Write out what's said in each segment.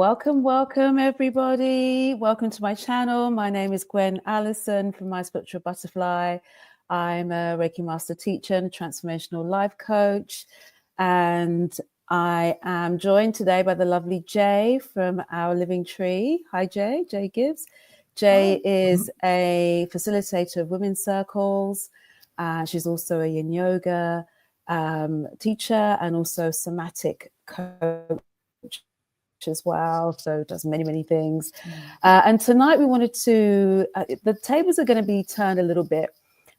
Welcome everybody. Welcome to my channel. My name is Gwen Allison from My Spiritual Butterfly. I'm a Reiki Master Teacher and Transformational Life Coach. And I am joined today by the lovely Jae from Our Living Tree. Hi Jae, Jae Gibbs. Jae is a facilitator of women's circles. She's also a Yin Yoga teacher and also somatic coach as well, so does many things. And tonight we wanted to the tables are going to be turned a little bit,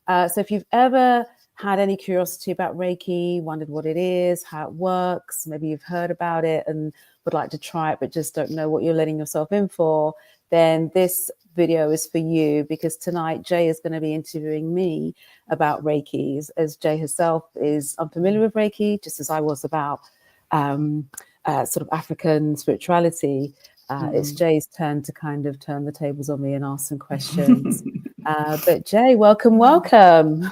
so if you've ever had any curiosity about Reiki, wondered what it is, how it works, maybe you've heard about it and would like to try it but just don't know what you're letting yourself in for, then this video is for you, because tonight Jae is going to be interviewing me about Reiki, as Jae herself is unfamiliar with Reiki, just as I was about sort of African spirituality. It's Jae's turn to kind of turn the tables on me and ask some questions. But Jae, welcome.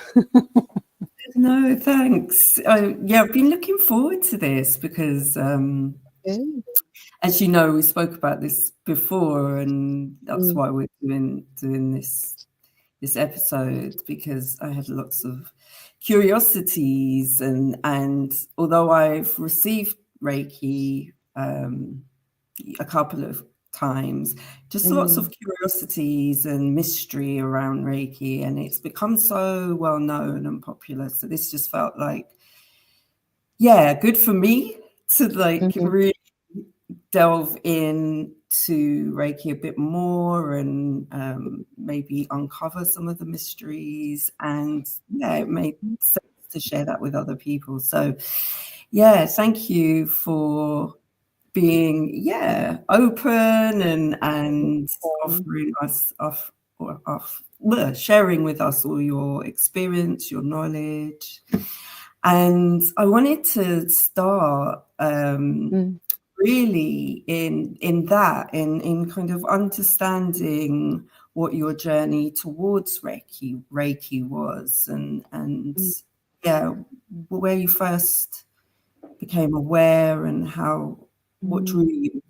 No, thanks. I've been looking forward to this because, as you know, we spoke about this before, and that's why we're doing this episode, because I had lots of curiosities, and although I've received Reiki a couple of times, just lots of curiosities and mystery around Reiki, and it's become so well known and popular. So this just felt like, good for me to really delve into Reiki a bit more and maybe uncover some of the mysteries, and it made sense to share that with other people. So thank you for being open and offering us sharing with us all your experience, your knowledge. And I wanted to start really in kind of understanding what your journey towards Reiki was, and where you first became aware, and what drew you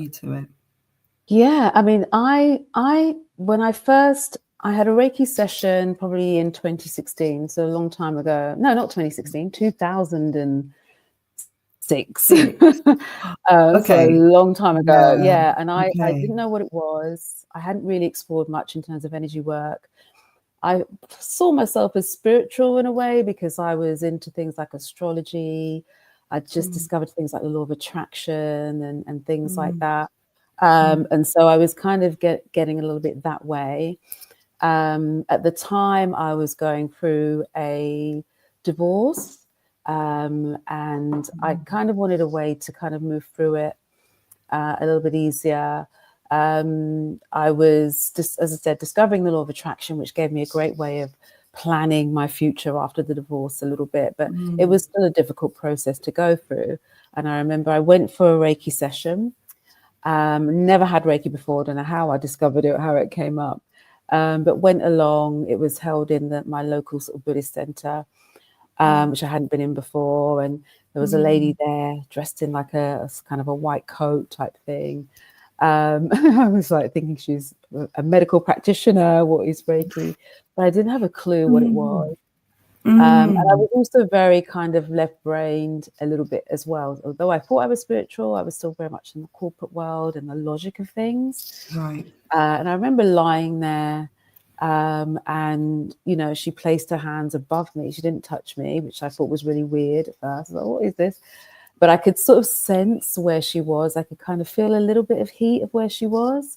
to it. I mean, when I had a Reiki session probably in 2016, so a long time ago. No, not 2016, 2006. So a long time ago. And I didn't know what it was. I hadn't really explored much in terms of energy work. I saw myself as spiritual in a way because I was into things like astrology. I just discovered things like the law of attraction and things like that. And so I was kind of getting a little bit that way. At the time, I was going through a divorce, and I kind of wanted a way to kind of move through it a little bit easier. I was, just, as I said, discovering the law of attraction, which gave me a great way of planning my future after the divorce a little bit, but it was still a difficult process to go through. And I remember I went for a Reiki session. Never had Reiki before. Don't know how I discovered it, how it came up, but went along. It was held in my local sort of Buddhist center, which I hadn't been in before, and there was a lady there dressed in like a kind of a white coat type thing. I was like thinking she's a medical practitioner. What is Reiki? But I didn't have a clue what it was. And I was also very kind of left-brained a little bit as well. Although I thought I was spiritual, I was still very much in the corporate world and the logic of things. Right. And I remember lying there, and, she placed her hands above me. She didn't touch me, which I thought was really weird at first. I was like, what is this? But I could sort of sense where she was. I could kind of feel a little bit of heat of where she was,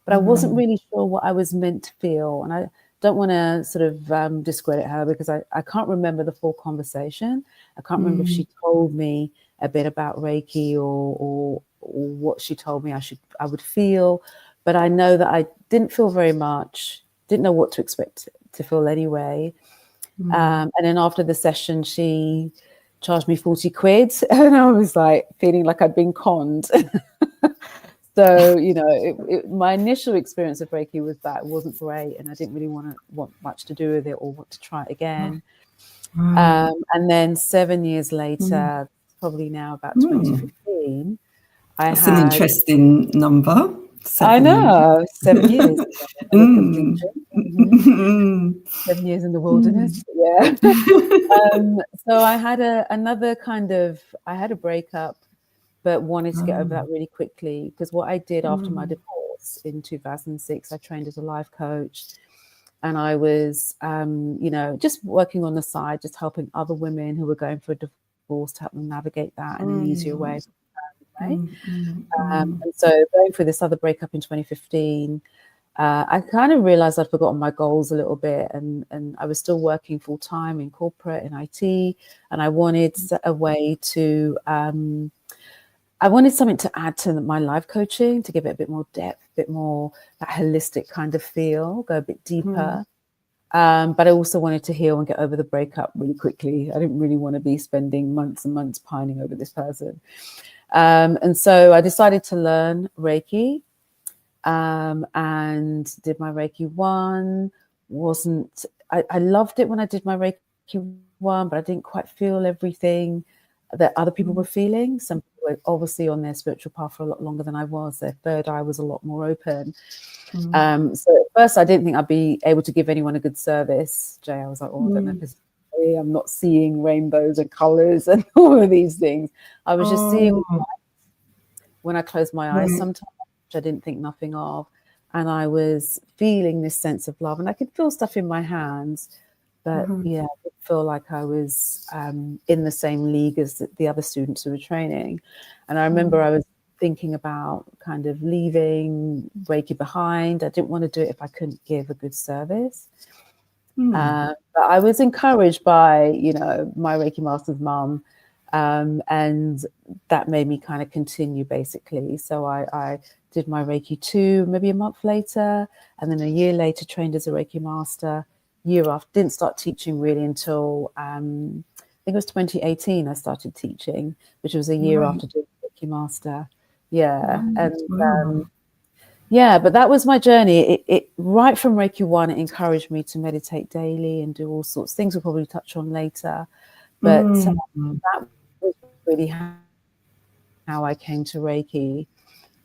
but I wasn't really sure what I was meant to feel. And I don't want to sort of discredit her, because I can't remember the full conversation. I can't remember if she told me a bit about Reiki or what she told me I would feel. But I know that I didn't feel very much, didn't know what to expect to feel anyway. And then after the session, she charged me 40 quid, and I was like feeling like I'd been conned. So, my initial experience of Reiki was that it wasn't great, and I didn't really want much to do with it or want to try it again. And then 7 years later, probably now about 2015, That's an interesting number. 7 I know, 7 years. Mm. 7 years in the wilderness. Yeah. So I had I had a breakup, but wanted to get over that really quickly, because what I did after my divorce in 2006, I trained as a life coach, and I was, just working on the side, just helping other women who were going for a divorce to help them navigate that in an easier way. And so going through this other breakup in 2015, I kind of realized I'd forgotten my goals a little bit, and I was still working full time in corporate and IT, and I wanted a way to, I wanted something to add to my life coaching, to give it a bit more depth, a bit more that holistic kind of feel, go a bit deeper. But I also wanted to heal and get over the breakup really quickly. I didn't really want to be spending months and months pining over this person. And so I decided to learn Reiki, and did my Reiki 1. I loved it when I did my Reiki 1, but I didn't quite feel everything that other people were feeling. Some people were obviously on their spiritual path for a lot longer than I was. Their third eye was a lot more open. So at first I didn't think I'd be able to give anyone a good service, Jay. I was like, I don't know if it's I'm not seeing rainbows and colors and all of these things. I was just seeing when I closed my eyes sometimes, which I didn't think nothing of. And I was feeling this sense of love, and I could feel stuff in my hands, but I didn't feel like I was in the same league as the other students who were training. And I remember I was thinking about kind of leaving Reiki behind. I didn't want to do it if I couldn't give a good service. But I was encouraged by, my Reiki master's mum, and that made me kind of continue, basically. So I did my Reiki 2 maybe a month later, and then a year later trained as a Reiki master. Year after, didn't start teaching really until I think it was 2018 I started teaching, which was a year after doing Reiki master. But that was my journey. It right from Reiki 1, it encouraged me to meditate daily and do all sorts of things we'll probably touch on later. But that was really how I came to Reiki,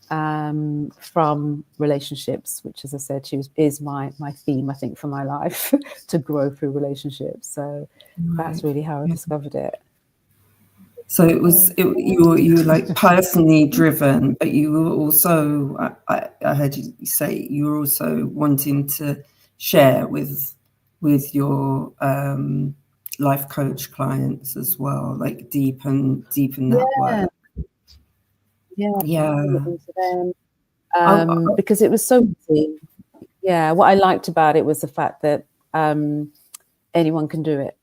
from relationships, which, as I said, is my theme, I think, for my life, to grow through relationships. So that's really how I discovered it. So you were like personally driven, but you were also, I heard you say, you were also wanting to share with your life coach clients as well, like deepen that work. Because it was so easy. What I liked about it was the fact that anyone can do it,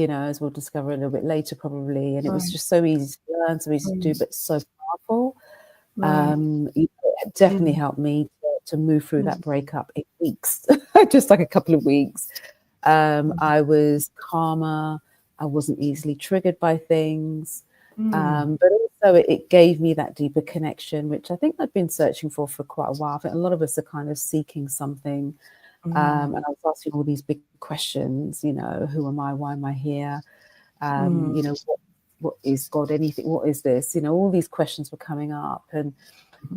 as we'll discover a little bit later probably. And it was just so easy to learn, so easy to do, but so powerful. It definitely helped me to move through that breakup in weeks, just like a couple of weeks. I was calmer. I wasn't easily triggered by things. But also it gave me that deeper connection, which I think I've been searching for quite a while. I think a lot of us are kind of seeking something. And I was asking all these big questions, who am I? Why am I here? What is God? Anything? What is this? All these questions were coming up. And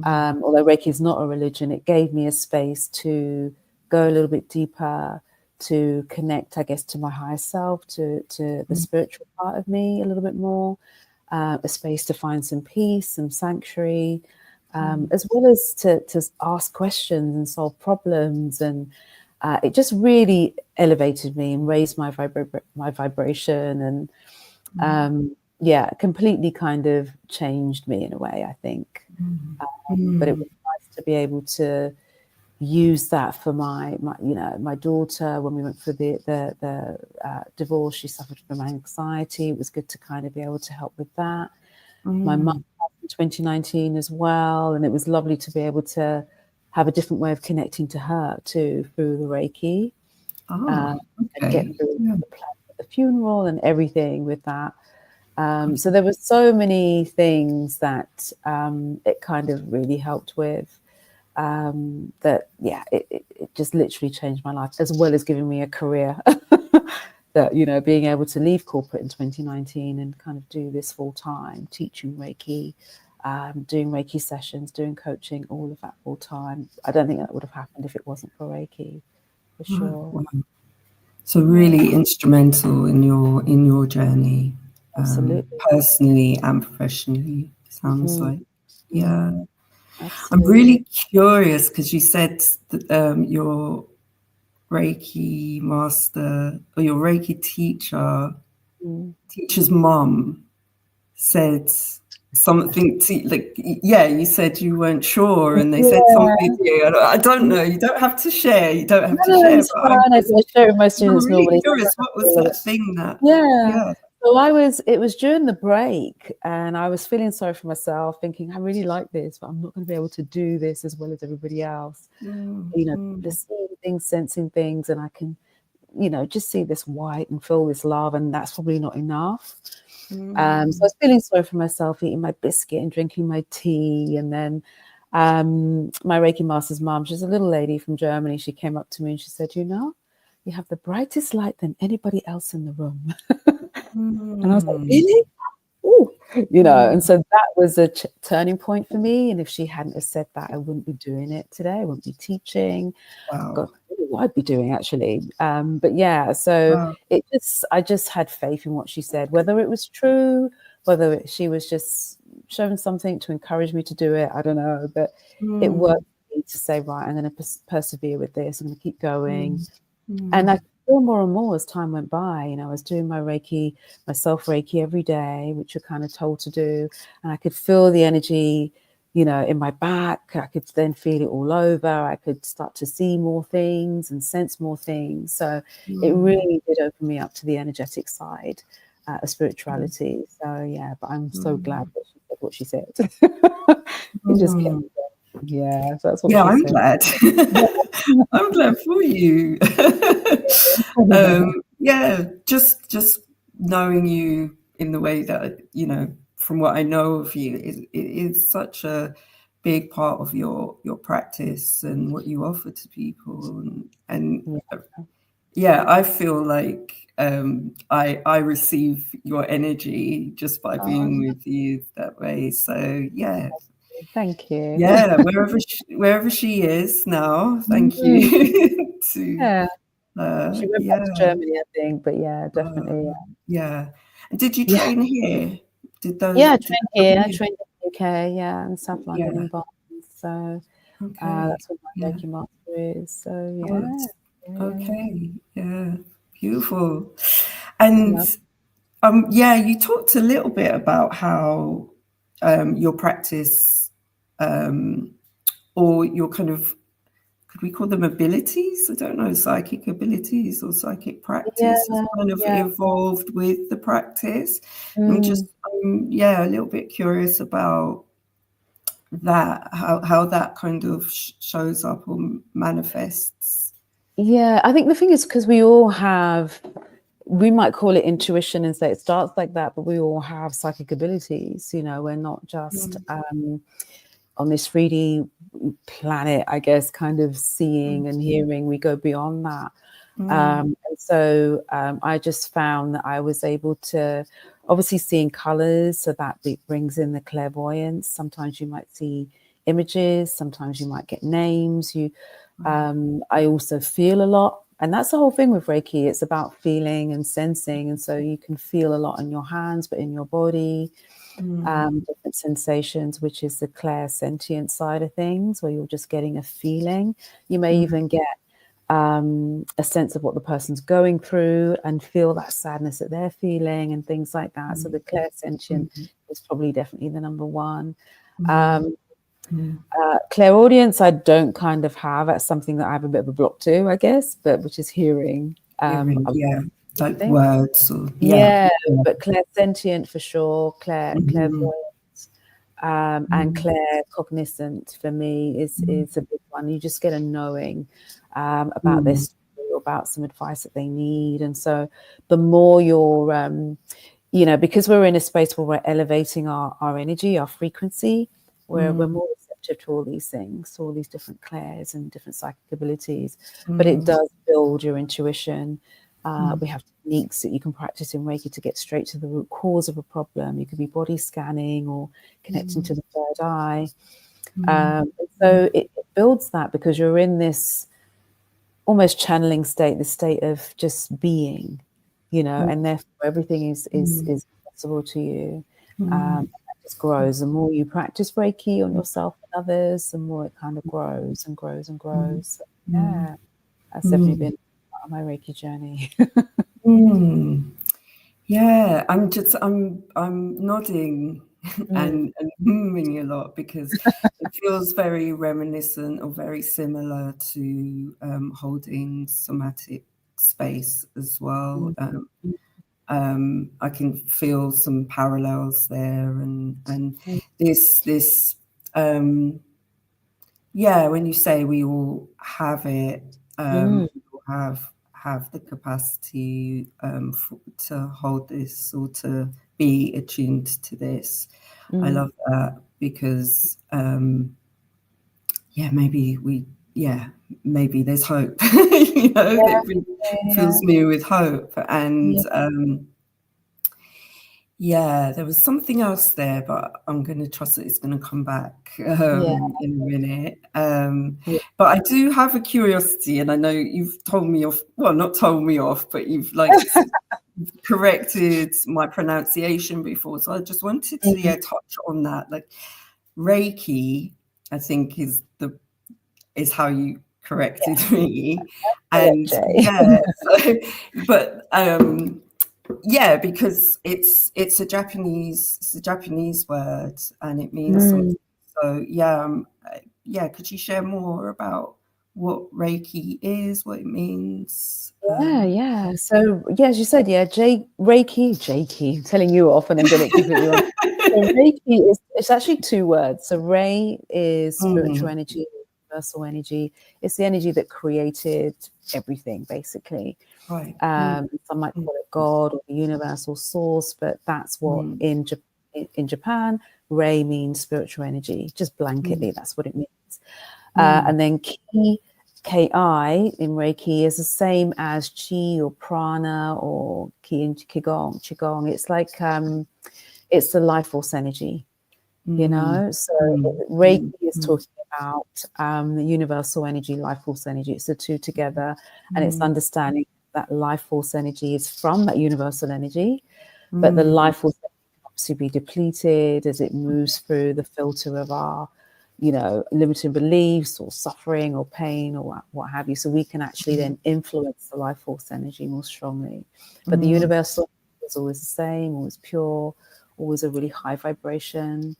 although Reiki is not a religion, it gave me a space to go a little bit deeper, to connect, I guess, to my higher self, to the spiritual part of me a little bit more, a space to find some peace, some sanctuary, as well as to ask questions and solve problems. And it just really elevated me and raised my vibration, and completely kind of changed me in a way, I think. But it was nice to be able to use that for my daughter. When we went through the divorce, she suffered from anxiety. It was good to kind of be able to help with that. My mum passed in 2019 as well, and it was lovely to be able to have a different way of connecting to her too, through the Reiki. And get through the plan of the funeral and everything with that. So there were so many things that it kind of really helped with. It just literally changed my life, as well as giving me a career. That, being able to leave corporate in 2019 and kind of do this full time, teaching Reiki, doing Reiki sessions, doing coaching, all of that full time. I don't think that would have happened if it wasn't for Reiki, for sure. Wow. So really instrumental in your journey, Absolutely. personally and professionally. Sounds like, yeah. Absolutely. I'm really curious because you said that your Reiki master or your Reiki teacher's mom said something to, like, yeah, you said you weren't sure, and they said something to you. I don't know. You don't have to share. You don't have to share. It's fine. I share with my students I'm really normally. curious. What was that thing that? Yeah. So it was during the break, and I was feeling sorry for myself, thinking I really like this, but I'm not going to be able to do this as well as everybody else. Just seeing things, sensing things, and I can, just see this white and feel this love, and that's probably not enough. So I was feeling sorry for myself, eating my biscuit and drinking my tea, and then my Reiki master's mom, she's a little lady from Germany. She came up to me and she said, you have the brightest light than anybody else in the room. And I was like, really? Ooh. And so that was a turning point for me. And if she hadn't have said that, I wouldn't be doing it today. I wouldn't be teaching. Wow. God, I don't know what I'd be doing actually. But yeah, so I just had faith in what she said, whether it was true, whether she was just showing something to encourage me to do it. I don't know, but it worked for me to say, right, I'm going to persevere with this. I'm going to keep going. And I feel more and more as time went by. I was doing my Reiki, my self-Reiki every day, which you're kind of told to do. And I could feel the energy, in my back. I could then feel it all over. I could start to see more things and sense more things. So it really did open me up to the energetic side of spirituality. So, yeah, but I'm so glad that she said what she said. It just kept me going. Yeah, so that's what she said. I'm glad. I'm glad for you. Just knowing you in the way that, from what I know of you, it is such a big part of your practice and what you offer to people. And I feel like I receive your energy just by being with you that way. So, yeah. Thank you. Yeah, wherever she is now, thank you. She went back to Germany, I think, but yeah, definitely. Yeah. And did you train here? I trained here. I trained in the UK, in South London in Barnes. So that's what my Reiki master is. So yeah, beautiful. And you talked a little bit about how your practice or your kind of, could we call them abilities? I don't know, psychic abilities or psychic practice has kind of evolved with the practice. I'm just, a little bit curious about that, how that kind of shows up or manifests. Yeah, I think the thing is, because we might call it intuition and say it starts like that, but we all have psychic abilities. We're not just on this 3D planet, I guess, kind of seeing and hearing. We go beyond that. And so I just found that I was able to, obviously seeing colors, so that brings in the clairvoyance. Sometimes you might see images, sometimes you might get names. I also feel a lot. And that's the whole thing with Reiki. It's about feeling and sensing. And so you can feel a lot in your hands, but in your body. Different sensations, which is the clairsentient side of things, where you're just getting a feeling. You may even get a sense of what the person's going through and feel that sadness that they're feeling and things like that. So the clairsentient is probably definitely the number one. Clairaudience, I don't kind of have. That's something that I have a bit of a block to, I guess, but which is hearing. Like words. Or, but clairsentient for sure, clairvoyant, and claircognizant for me is a big one. You just get a knowing about their story, about some advice that they need. And so the more you're, because we're in a space where we're elevating our energy, our frequency, we're more receptive to all these things, all these different clairs and different psychic abilities. But it does build your intuition. We have techniques that you can practice in Reiki to get straight to the root cause of a problem. You could be body scanning or connecting to the third eye. So it builds that because you're in this almost channeling state, the state of just being, and therefore everything is possible to you. It just grows. The more you practice Reiki on yourself and others, the more it kind of grows and grows and grows. So, yeah, that's definitely been part of my Reiki journey. Yeah, I'm nodding and humming a lot because it feels very reminiscent or very similar to holding somatic space as well. I can feel some parallels there, and this yeah, when you say we all have it, we all have the capacity to hold this or to be attuned to this. I love that because maybe there's hope. It fills me with hope. And there was something else there, but I'm going to trust that it's going to come back in a minute. But I do have a curiosity, and I know you've told me off. Well, not told me off, but you've corrected my pronunciation before. So I just wanted to touch on that. Like Reiki, I think is how you corrected me, and because it's a Japanese word and it means something. So could you share more about what Reiki is, what it means? So as you said, Reiki, I'm telling you off and then getting it completely wrong. So Reiki it's actually two words. So Rei is spiritual energy, universal energy. It's the energy that created everything, basically. Right. Some might call it God or the universal source, but that's what in Japan, Rei means spiritual energy. Just blanketly, that's what it means. And then Ki in Reiki is the same as Chi or Prana or Ki in Qigong. It's like it's the life force energy, So Reiki is talking about the universal energy, life force energy. It's the two together, and it's understanding that life force energy is from that universal energy, but the life force energy can obviously be depleted as it moves through the filter of our limiting beliefs or suffering or pain or what have you. So we can actually then influence the life force energy more strongly. But the universal is always the same, always pure, always a really high vibration.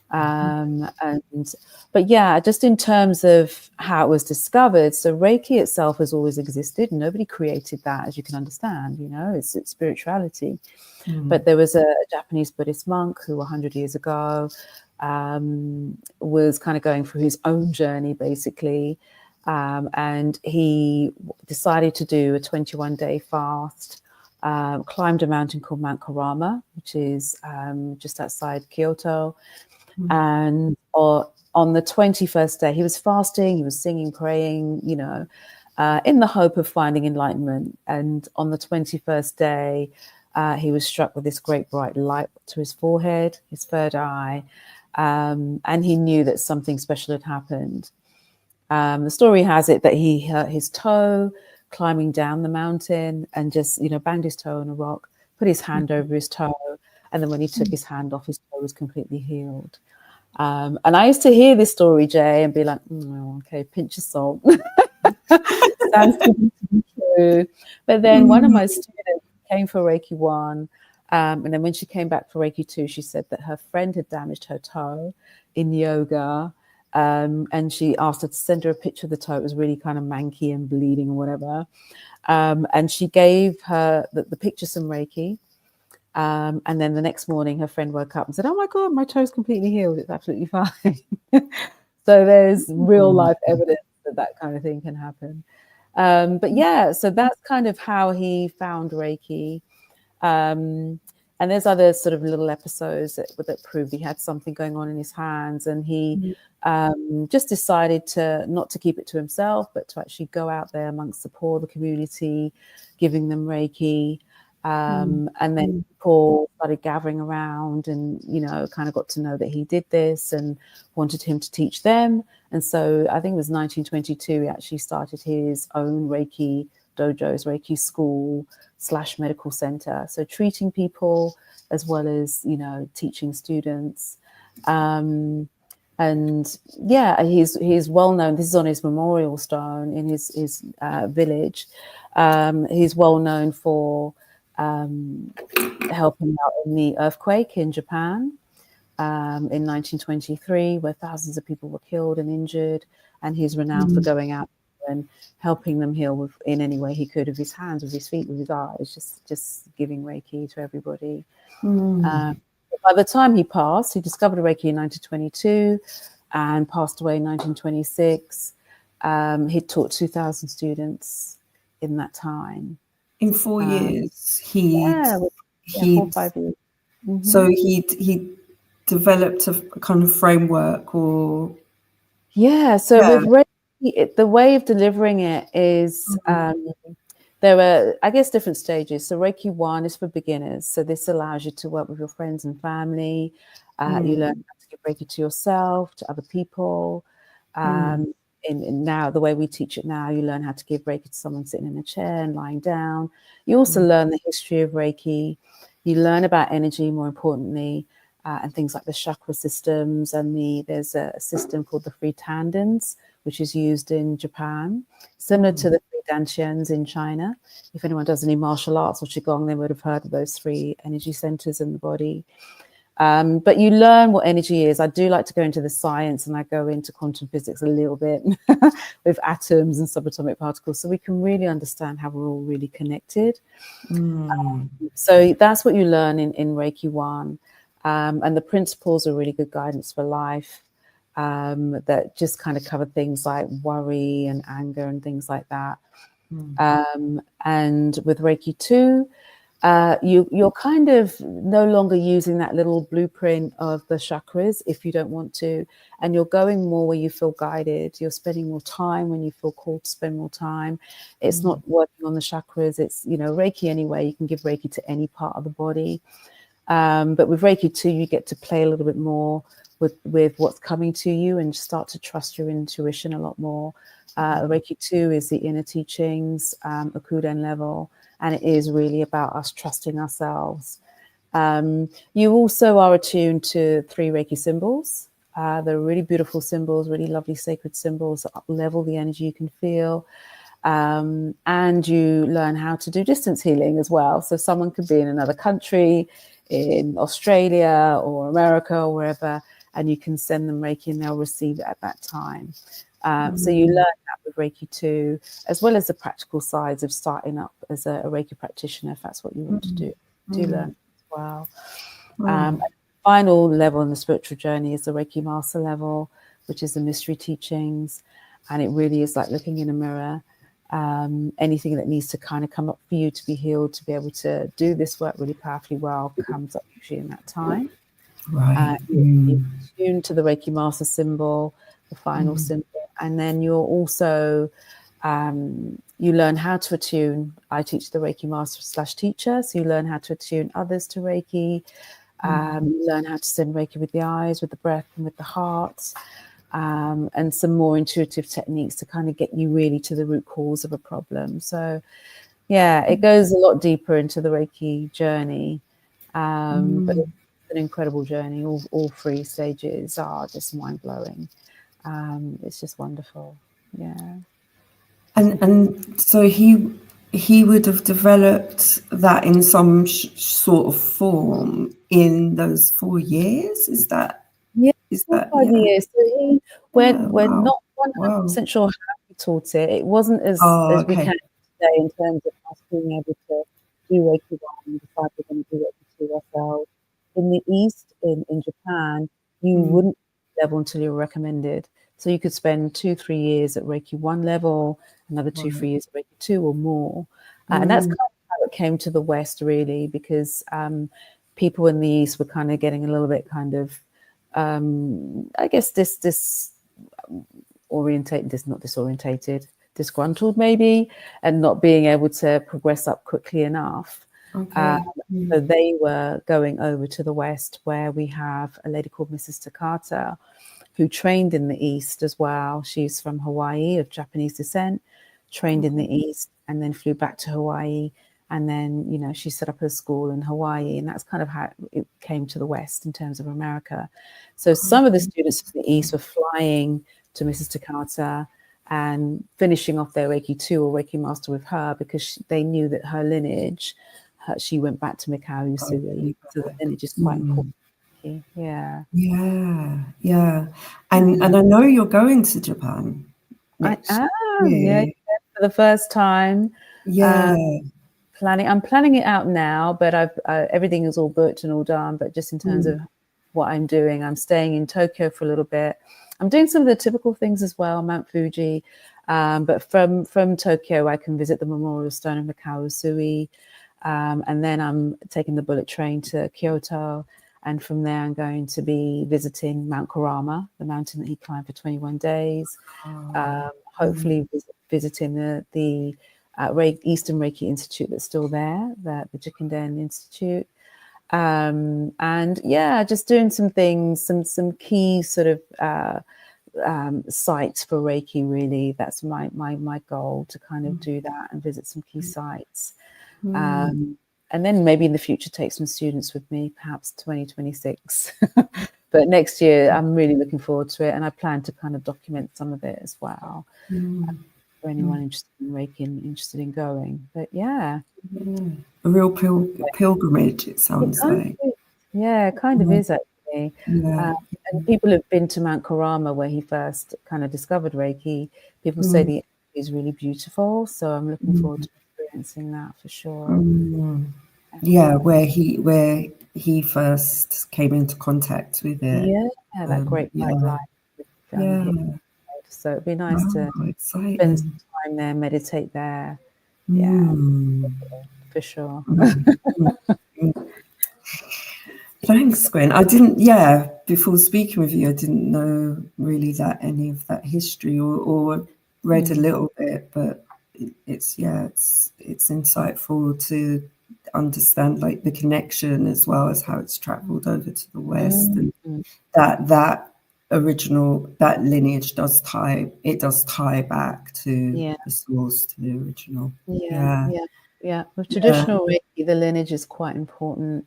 But just in terms of how it was discovered, so Reiki itself has always existed. Nobody created that, as you can understand, it's spirituality. But there was a Japanese Buddhist monk who 100 years ago was kind of going through his own journey, basically. And he decided to do a 21-day fast, climbed a mountain called Mount Karama, which is just outside Kyoto. And on the 21st day, he was fasting, he was singing, praying, in the hope of finding enlightenment. And on the 21st day, he was struck with this great bright light to his forehead, his third eye. And he knew that something special had happened. The story has it that he hurt his toe climbing down the mountain and just, banged his toe on a rock, put his hand over his toe. And then when he took his hand off, his toe was completely healed. And I used to hear this story, Jay, and be like, okay, pinch of salt. Sounds too good to be true. But then one of my students came for Reiki 1. And then when she came back for Reiki 2, she said that her friend had damaged her toe in yoga. And she asked her to send her a picture of the toe. It was really kind of manky and bleeding or whatever. And she gave her the picture some Reiki. And then the next morning, her friend woke up and said, "Oh my God, my toe's completely healed. It's absolutely fine." So there's real life evidence that kind of thing can happen. But so that's kind of how he found Reiki. And And there's other sort of little episodes that prove he had something going on in his hands, and he just decided not to keep it to himself, but to actually go out there amongst the poor, the community, giving them Reiki. And then people started gathering around and, kind of got to know that he did this and wanted him to teach them. And so I think it was 1922, he actually started his own Reiki dojos, Reiki school / medical center. So treating people as well as, teaching students. And yeah, he's well known. This is on his memorial stone in his village. He's well known for helping out in the earthquake in Japan in 1923, where thousands of people were killed and injured. And he's renowned for going out and helping them heal in any way he could, with his hands, with his feet, with his eyes, just giving Reiki to everybody. By the time he passed, he discovered Reiki in 1922 and passed away in 1926. He taught 2,000 students in that time. In 4 years, 4 or 5 years. So he developed a kind of framework, or with Reiki, the way of delivering it is there are, I guess, different stages. So Reiki 1 is for beginners. So this allows you to work with your friends and family. You learn how to give Reiki to yourself, to other people. In now, the way we teach it now, you learn how to give Reiki to someone sitting in a chair and lying down. You also learn the history of Reiki. You learn about energy, more importantly, and things like the chakra systems. And there's a system called the three tandons, which is used in Japan, similar to the three dantians in China. If anyone does any martial arts or qigong, they would have heard of those three energy centers in the body. But you learn what energy is. I do like to go into the science, and I go into quantum physics a little bit with atoms and subatomic particles, so we can really understand how we're all really connected. So that's what you learn in Reiki 1. And the principles are really good guidance for life, that just kind of cover things like worry and anger and things like that. And with Reiki 2, you're kind of no longer using that little blueprint of the chakras if you don't want to, and you're going more where you feel guided. You're spending more time when you feel called to spend more time. It's not working on the chakras. It's, Reiki anyway. You can give Reiki to any part of the body. But with Reiki 2, you get to play a little bit more with what's coming to you and start to trust your intuition a lot more. Reiki 2 is the inner teachings, Okuden level. And it is really about us trusting ourselves. You also are attuned to 3 Reiki symbols. They're really beautiful symbols, really lovely sacred symbols that up-level the energy you can feel. And you learn how to do distance healing as well. So someone could be in another country, in Australia or America or wherever, and you can send them Reiki and they'll receive it at that time. So you learn that with Reiki 2, as well as the practical sides of starting up as a Reiki practitioner, if that's what you want to do. Do learn as well. The final level in the spiritual journey is the Reiki Master level, which is the mystery teachings. And it really is like looking in a mirror. Anything that needs to kind of come up for you to be healed, to be able to do this work really powerfully well, comes up usually in that time. You're tuned to the Reiki Master symbol, the final symbol. And then you're also, you learn how to attune. I teach the Reiki Master / teacher. So you learn how to attune others to Reiki. You learn how to send Reiki with the eyes, with the breath, and with the heart. And some more intuitive techniques to kind of get you really to the root cause of a problem. So, yeah, it goes a lot deeper into the Reiki journey. But it's an incredible journey. All 3 stages are just mind-blowing. It's just wonderful. Yeah. And so he would have developed that in some sort of form in those 4 years. Is that? Is that 5 years? So we're not 100% sure how he taught it. It wasn't as we can today in terms of us being able to do Reiki 1 and decide we're going to do Reiki 2 ourselves. In the East, in Japan, you wouldn't level until you were recommended. So you could spend 2-3 years at Reiki 1 level, another 2-3 years at Reiki 2 or more. And that's kind of how it came to the West, really, because people in the East were kind of getting a little bit kind of, I guess, disgruntled maybe, and not being able to progress up quickly enough. So they were going over to the West, where we have a lady called Mrs. Takata, who trained in the East as well. She's from Hawaii, of Japanese descent, trained in the East, and then flew back to Hawaii. And then, you know, she set up a school in Hawaii, and that's kind of how it came to the West in terms of America. So some of the students from the East were flying to Mrs. Takata and finishing off their Reiki 2 or Reiki Master with her, because they knew that her lineage, she went back to Mikao Usui. So the lineage is quite important. Yeah. And I know you're going to Japan next year. For the first time. I'm planning it out now, but everything is all booked and all done. But just in terms of what I'm doing, I'm staying in Tokyo for a little bit. I'm doing some of the typical things as well, Mount Fuji. But from Tokyo, I can visit the Memorial Stone of Mikao Usui. And then I'm taking the bullet train to Kyoto. And from there, I'm going to be visiting Mount Kurama, the mountain that he climbed for 21 days. Hopefully visiting the Eastern Reiki Institute that's still there, the Jikenden Institute. And yeah, just doing some things, some key sort of sites for Reiki, really. That's my goal, to kind of do that and visit some key sites. And then maybe in the future take some students with me, perhaps 2026. But next year, I'm really looking forward to it, and I plan to kind of document some of it as well, for anyone interested in Reiki and interested in going. But yeah. A real pilgrimage, it sounds like. Yeah, it kind of is, actually. And people have been to Mount Kurama, where he first kind of discovered Reiki. People say the energy is really beautiful, so I'm looking forward to experiencing that for sure. Yeah, where he first came into contact with it. Yeah, that great white light. So it'd be nice to spend some time there, meditate there. Yeah, for sure. Thanks, Gwen. Before speaking with you, I didn't know really any of that history, or read a little bit, but it's insightful to understand like the connection, as well as how it's traveled over to the West, and that original, that lineage does tie back to the source, to the original. With traditional Reiki, the lineage is quite important.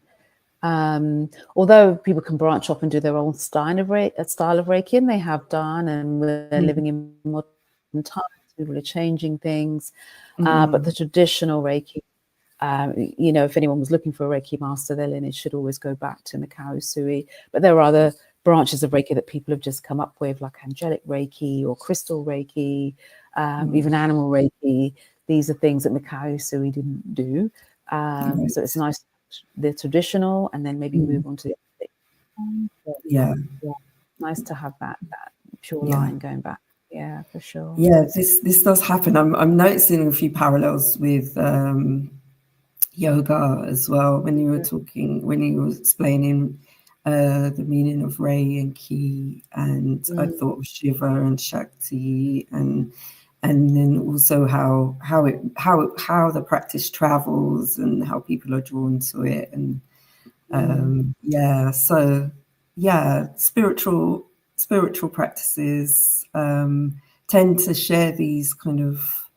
Although people can branch off and do their own style of Reiki, and they have done, and we're living in modern times, people are changing things. But the traditional Reiki, you know, if anyone was looking for a Reiki master, their lineage should always go back to Mikao Usui. But there are other branches of Reiki that people have just come up with, like angelic Reiki or crystal Reiki, even animal Reiki. These are things that Mikao Usui didn't do. So it's nice, the traditional, and then maybe move on to the other thing. Nice to have that pure line going back. Yeah, for sure. Yeah, this does happen. I'm noticing a few parallels with yoga as well. When you were explaining the meaning of Rei and Ki, and I thought of Shiva and Shakti, and then also how the practice travels and how people are drawn to it, and spiritual practices tend to share these kind of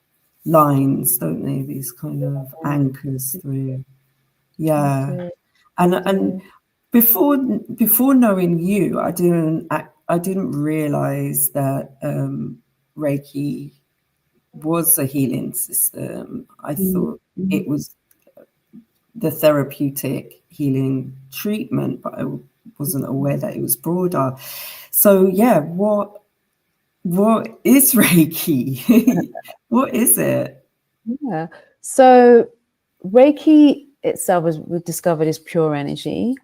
lines, don't they? These kind of anchors through. And before knowing you, I didn't realize that Reiki was a healing system. I thought it was the therapeutic healing treatment, but I wasn't aware that it was broader. So what is Reiki? What is it? Yeah. So Reiki itself was discovered as pure energy.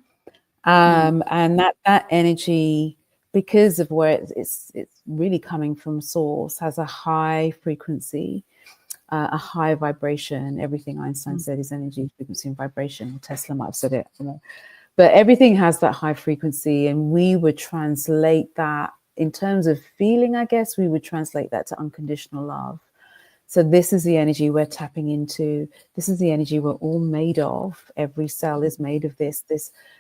And that energy, because of where it's really coming from source, has a high frequency, a high vibration. Everything Einstein said is energy, frequency, and vibration. Tesla might have said it, you know. But everything has that high frequency, and we would translate that in terms of feeling, I guess, we would translate that to unconditional love. So this is the energy we're tapping into. This is the energy we're all made of. Every cell is made of this.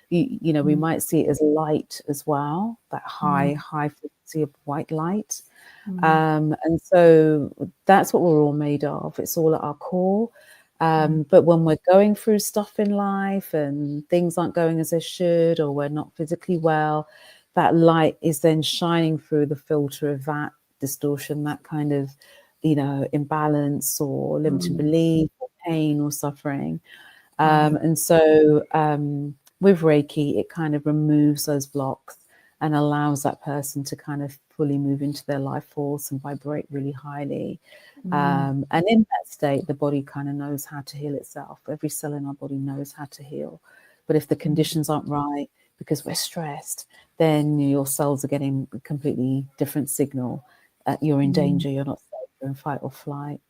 You know, we might see it as light as well, that high frequency of white light. And so that's what we're all made of. It's all at our core. But when we're going through stuff in life and things aren't going as they should, or we're not physically well, that light is then shining through the filter of that distortion, that kind of, you know, imbalance or limited belief or pain or suffering. And so with Reiki, it kind of removes those blocks and allows that person to kind of fully move into their life force and vibrate really highly. And in that state, the body kind of knows how to heal itself. Every cell in our body knows how to heal. But if the conditions aren't right, because we're stressed, then your cells are getting a completely different signal. You're in danger, you're not safe, you're in fight or flight.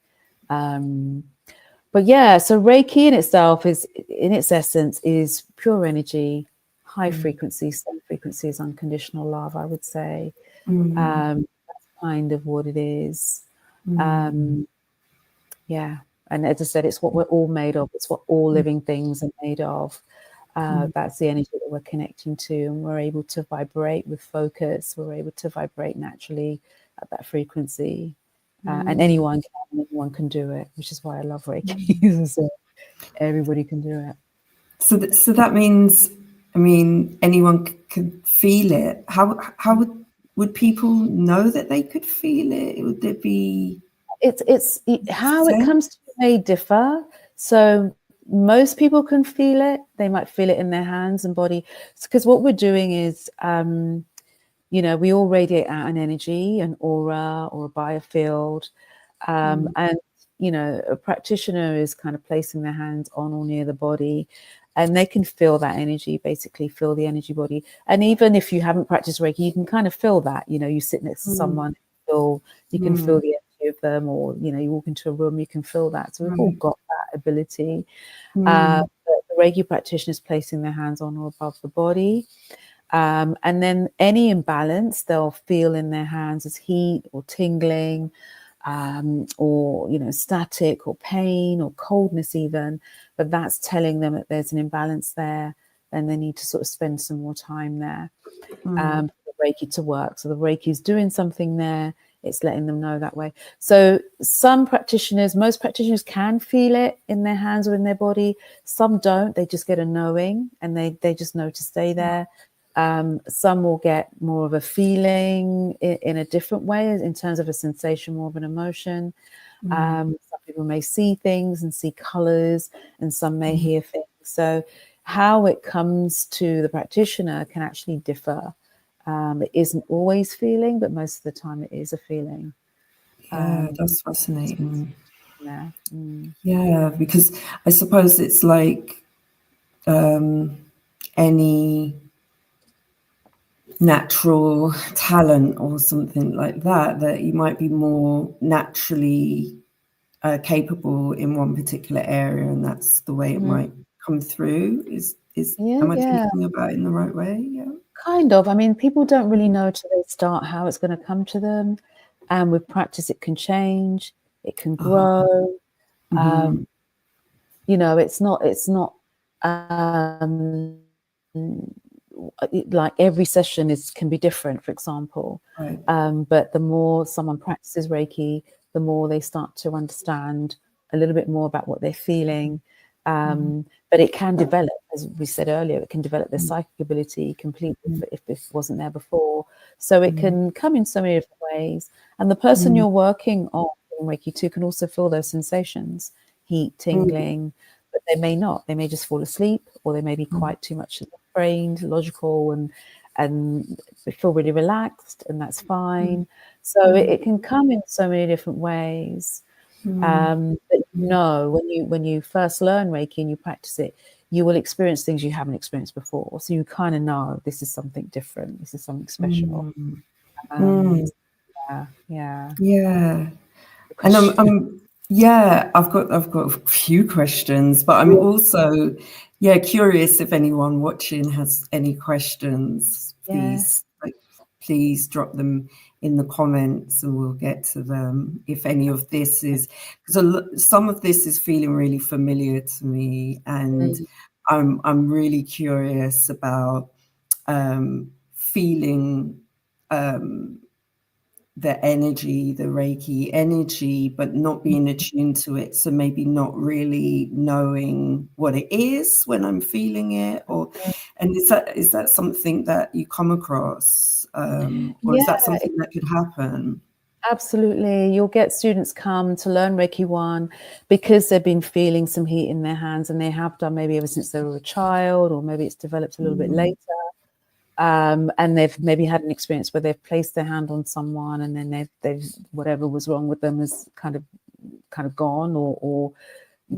But yeah, so Reiki in itself is, in its essence, is pure energy, high frequency. Some frequency is unconditional love, I would say. That's kind of what it is. Yeah, and as I said, it's what we're all made of. It's what all living things are made of. That's the energy that we're connecting to, and we're able to vibrate with focus. We're able to vibrate naturally at that frequency, and anyone can do it, which is why I love Reiki. So everybody can do it. So that means, I mean, anyone can feel it. How would people know that they could feel it? Would there be? It's how it comes to may differ. So most people can feel it. They might feel it in their hands and body, because what we're doing is, you know, we all radiate out an energy, an aura or a biofield, and you know, a practitioner is kind of placing their hands on or near the body, and they can feel that energy, basically feel the energy body. And even if you haven't practiced Reiki, you can kind of feel that. You know, you sit next to someone, you can feel the energy of them, or you know, you walk into a room, you can feel that. So we've all got that ability. But the Reiki practitioner is placing their hands on or above the body. And then any imbalance they'll feel in their hands as heat or tingling, or, you know, static or pain or coldness even, but that's telling them that there's an imbalance there, and they need to sort of spend some more time there for the Reiki to work. So the Reiki is doing something there. It's letting them know that way. So most practitioners can feel it in their hands or in their body. Some don't. They just get a knowing, and they just know to stay there. Some will get more of a feeling in a different way, in terms of a sensation, more of an emotion. Some people may see things and see colors, and some may hear things. So how it comes to the practitioner can actually differ. It isn't always feeling, but most of the time it is a feeling. Yeah, that's fascinating. Yeah. Yeah, because I suppose it's like any natural talent or something like that you might be more naturally capable in one particular area, and that's the way it might come through. Am I thinking about it in the right way? Yeah. Kind of. I mean, people don't really know till they start how it's going to come to them. And with practice, it can change, it can grow. You know, it's not like every session can be different, for example. Right. But the more someone practices Reiki, the more they start to understand a little bit more about what they're feeling. But it can develop, as we said earlier, it can develop their psychic ability completely if it wasn't there before. So it can come in so many different ways. And the person you're working on Reiki to can also feel those sensations, heat, tingling, but they may not. They may just fall asleep, or they may be quite too much brained, logical, and they feel really relaxed, and that's fine. So it can come in so many different ways. But you know, when you first learn Reiki and you practice it, you will experience things you haven't experienced before. So you kind of know this is something different. This is something special. Yeah. And I've got a few questions, but I'm also, yeah, curious if anyone watching has any questions, please, please drop them in the comments and we'll get to them. If any of this is, because some of this is feeling really familiar to me, and I'm really curious about feeling the energy, the Reiki energy, but not being attuned to it. So maybe not really knowing what it is when I'm feeling it, and is that something that you come across, or is that something that could happen? Absolutely. You'll get students come to learn Reiki 1 because they've been feeling some heat in their hands, and they have done maybe ever since they were a child, or maybe it's developed a little bit later. And they've maybe had an experience where they've placed their hand on someone, and then they've whatever was wrong with them has kind of gone or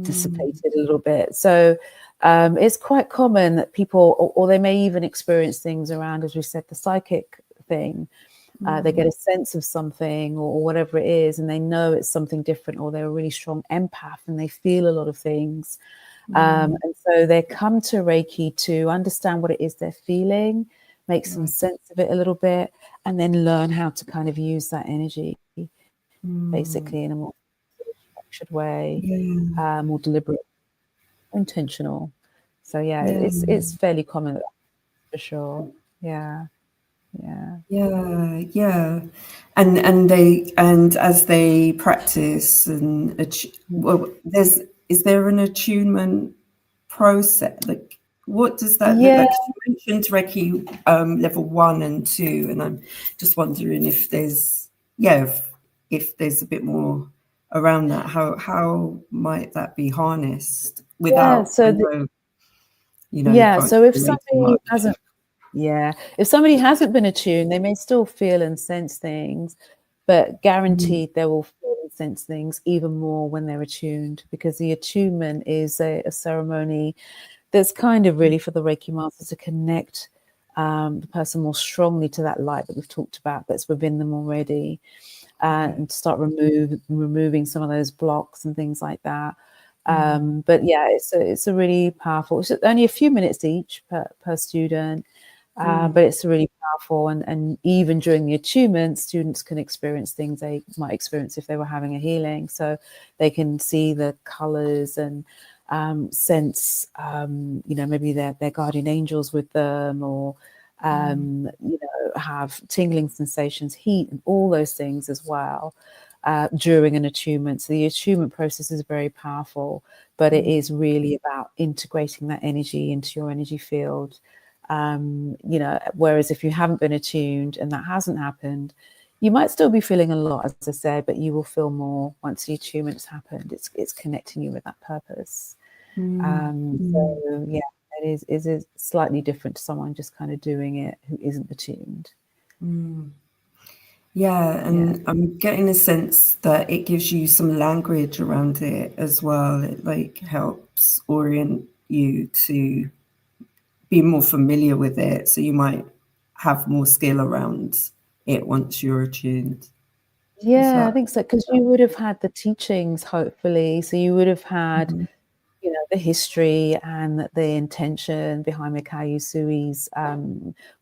dissipated a little bit. So it's quite common that people, or they may even experience things around, as we said, the psychic thing. They get a sense of something or whatever it is, and they know it's something different, or they're a really strong empath and they feel a lot of things. And so they come to Reiki to understand what it is they're feeling, make some sense of it a little bit, and then learn how to kind of use that energy basically in a more structured way, more deliberate, intentional. So it's fairly common for sure. Yeah. And as they practice and is there an attunement process? Like, what does that look like? You mentioned Reiki level 1 and 2, and I'm just wondering if there's if there's a bit more around that. How might that be harnessed without So if somebody hasn't if somebody hasn't been attuned, they may still feel and sense things, but guaranteed they will feel and sense things even more when they're attuned, because the attunement is a ceremony that's kind of really for the Reiki masters to connect the person more strongly to that light that we've talked about that's within them already, and start removing some of those blocks and things like that. But it's a really powerful, it's only a few minutes each per student. But it's really powerful, and even during the attunement, students can experience things they might experience if they were having a healing. So they can see the colors and sense, maybe their guardian angels with them, or have tingling sensations, heat, and all those things as well during an attunement. So the attunement process is very powerful, but it is really about integrating that energy into your energy field. Whereas if you haven't been attuned and that hasn't happened, you might still be feeling a lot, as I said, but you will feel more once the attunement's happened. It's connecting you with that purpose. So it is slightly different to someone just kind of doing it who isn't attuned. And I'm getting a sense that it gives you some language around it as well. It like helps orient you to be more familiar with it, so you might have more skill around it once you're attuned. I think so, because you would have had the teachings, hopefully, so you would have had the history and the intention behind Mikao Sui's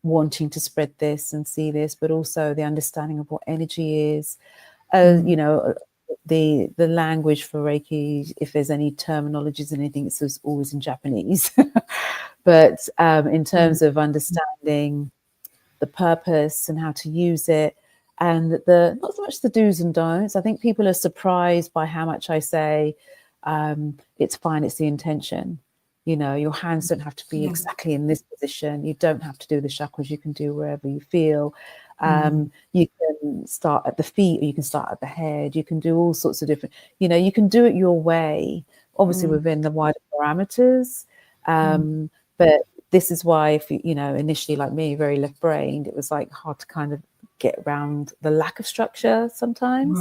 wanting to spread this and see this, but also the understanding of what energy is. The language for Reiki, if there's any terminologies and anything, it's always in Japanese. But in terms of understanding the purpose and how to use it, and not so much the do's and don'ts. I think people are surprised by how much I say, it's fine, it's the intention. Your hands don't have to be exactly in this position. You don't have to do the chakras. You can do wherever you feel. You can start at the feet, or you can start at the head. You can do all sorts of different, you can do it your way, obviously within the wider parameters. But this is why, if initially, like me, very left-brained, it was like hard to kind of get around the lack of structure sometimes.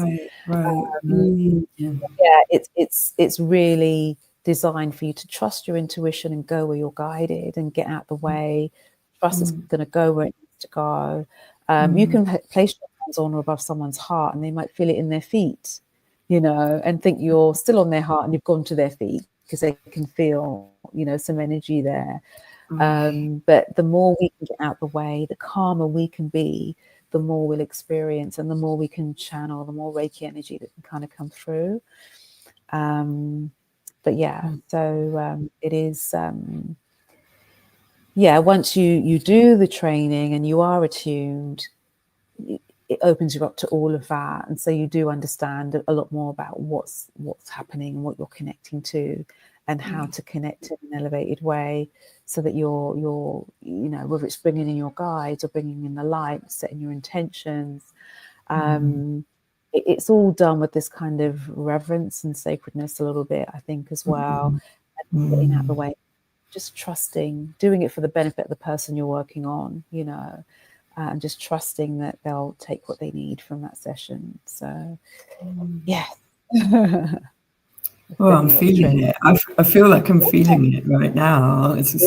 It's really designed for you to trust your intuition and go where you're guided and get out the way. Trust it's going to go where it needs to go. You can place your hands on or above someone's heart, and they might feel it in their feet, and think you're still on their heart and you've gone to their feet. because they can feel, some energy there. But the more we can get out the way, the calmer we can be, the more we'll experience, and the more we can channel, the more Reiki energy that can kind of come through. But yeah, so it is, once you do the training and you are attuned, it opens you up to all of that, and so you do understand a lot more about what's happening, what you're connecting to, and how to connect in an elevated way, so that you're whether it's bringing in your guides or bringing in the light, setting your intentions, it's all done with this kind of reverence and sacredness a little bit, I think, as well, and getting out the way, just trusting, doing it for the benefit of the person you're working on, and just trusting that they'll take what they need from that session. So, yeah. Well, I'm feeling it. I feel like I'm feeling it right now. It's just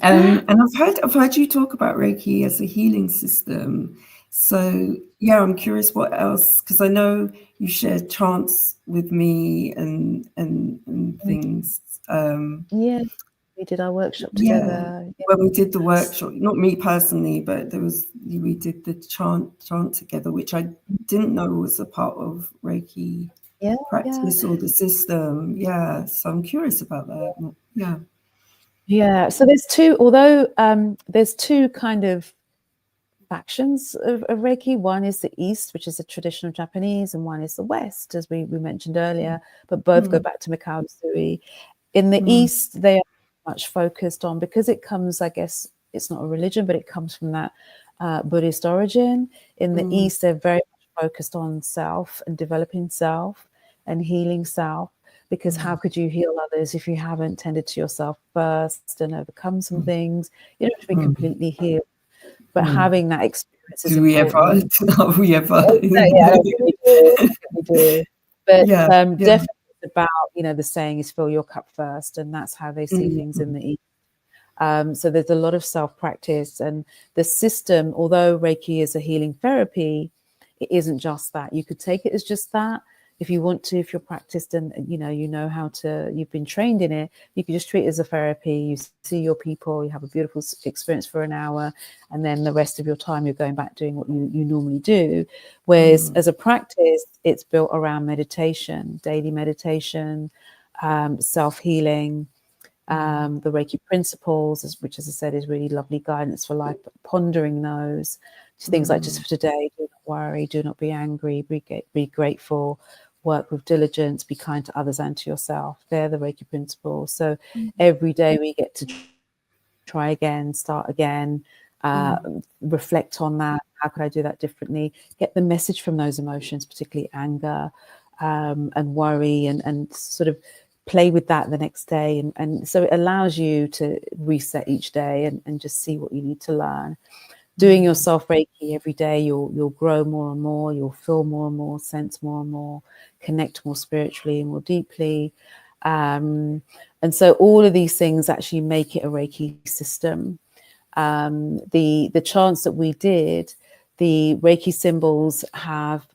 and I've heard you talk about Reiki as a healing system. So yeah, I'm curious what else, because I know you shared chants with me and things. Yeah, we did our workshop together. Yeah. When we did the workshop, not me personally, but we did the chant together, which I didn't know was a part of Reiki practice or the system. Yeah, so I'm curious about that. Yeah, so there's two kind of factions of Reiki. One is the East, which is the traditional Japanese, and one is the West, as we mentioned earlier, but both go back to Mikao Usui. In the East, they are much focused on, because it comes, I guess, it's not a religion, but it comes from that Buddhist origin. In the East, they're very much focused on self and developing self and healing self, because how could you heal others if you haven't tended to yourself first and overcome some things? You don't have to be completely healed, but having that experience is important. Are we ever? Yeah, we do. But definitely it's about, the saying is fill your cup first, and that's how they see things in the East. So there's a lot of self-practice, and the system, although Reiki is a healing therapy, it isn't just that. You could take it as just that. If you want to, if you're practiced and you know how to, you've been trained in it, you can just treat it as a therapy. You see your people, you have a beautiful experience for an hour, and then the rest of your time you're going back doing what you normally do. Whereas as a practice, it's built around meditation, daily meditation, self-healing, the Reiki principles, which, as I said, is really lovely guidance for life, but pondering those things like, just for today, do not worry, do not be angry, be grateful, work with diligence, be kind to others and to yourself. They're the Reiki principles. So every day we get to try again, start again, reflect on that. How could I do that differently? Get the message from those emotions, particularly anger and worry, and sort of play with that the next day. And so it allows you to reset each day and just see what you need to learn. Doing your self Reiki every day, you'll grow more and more, you'll feel more and more, sense more and more, connect more spiritually and more deeply. And so all of these things actually make it a Reiki system. The chants that we did, the Reiki symbols have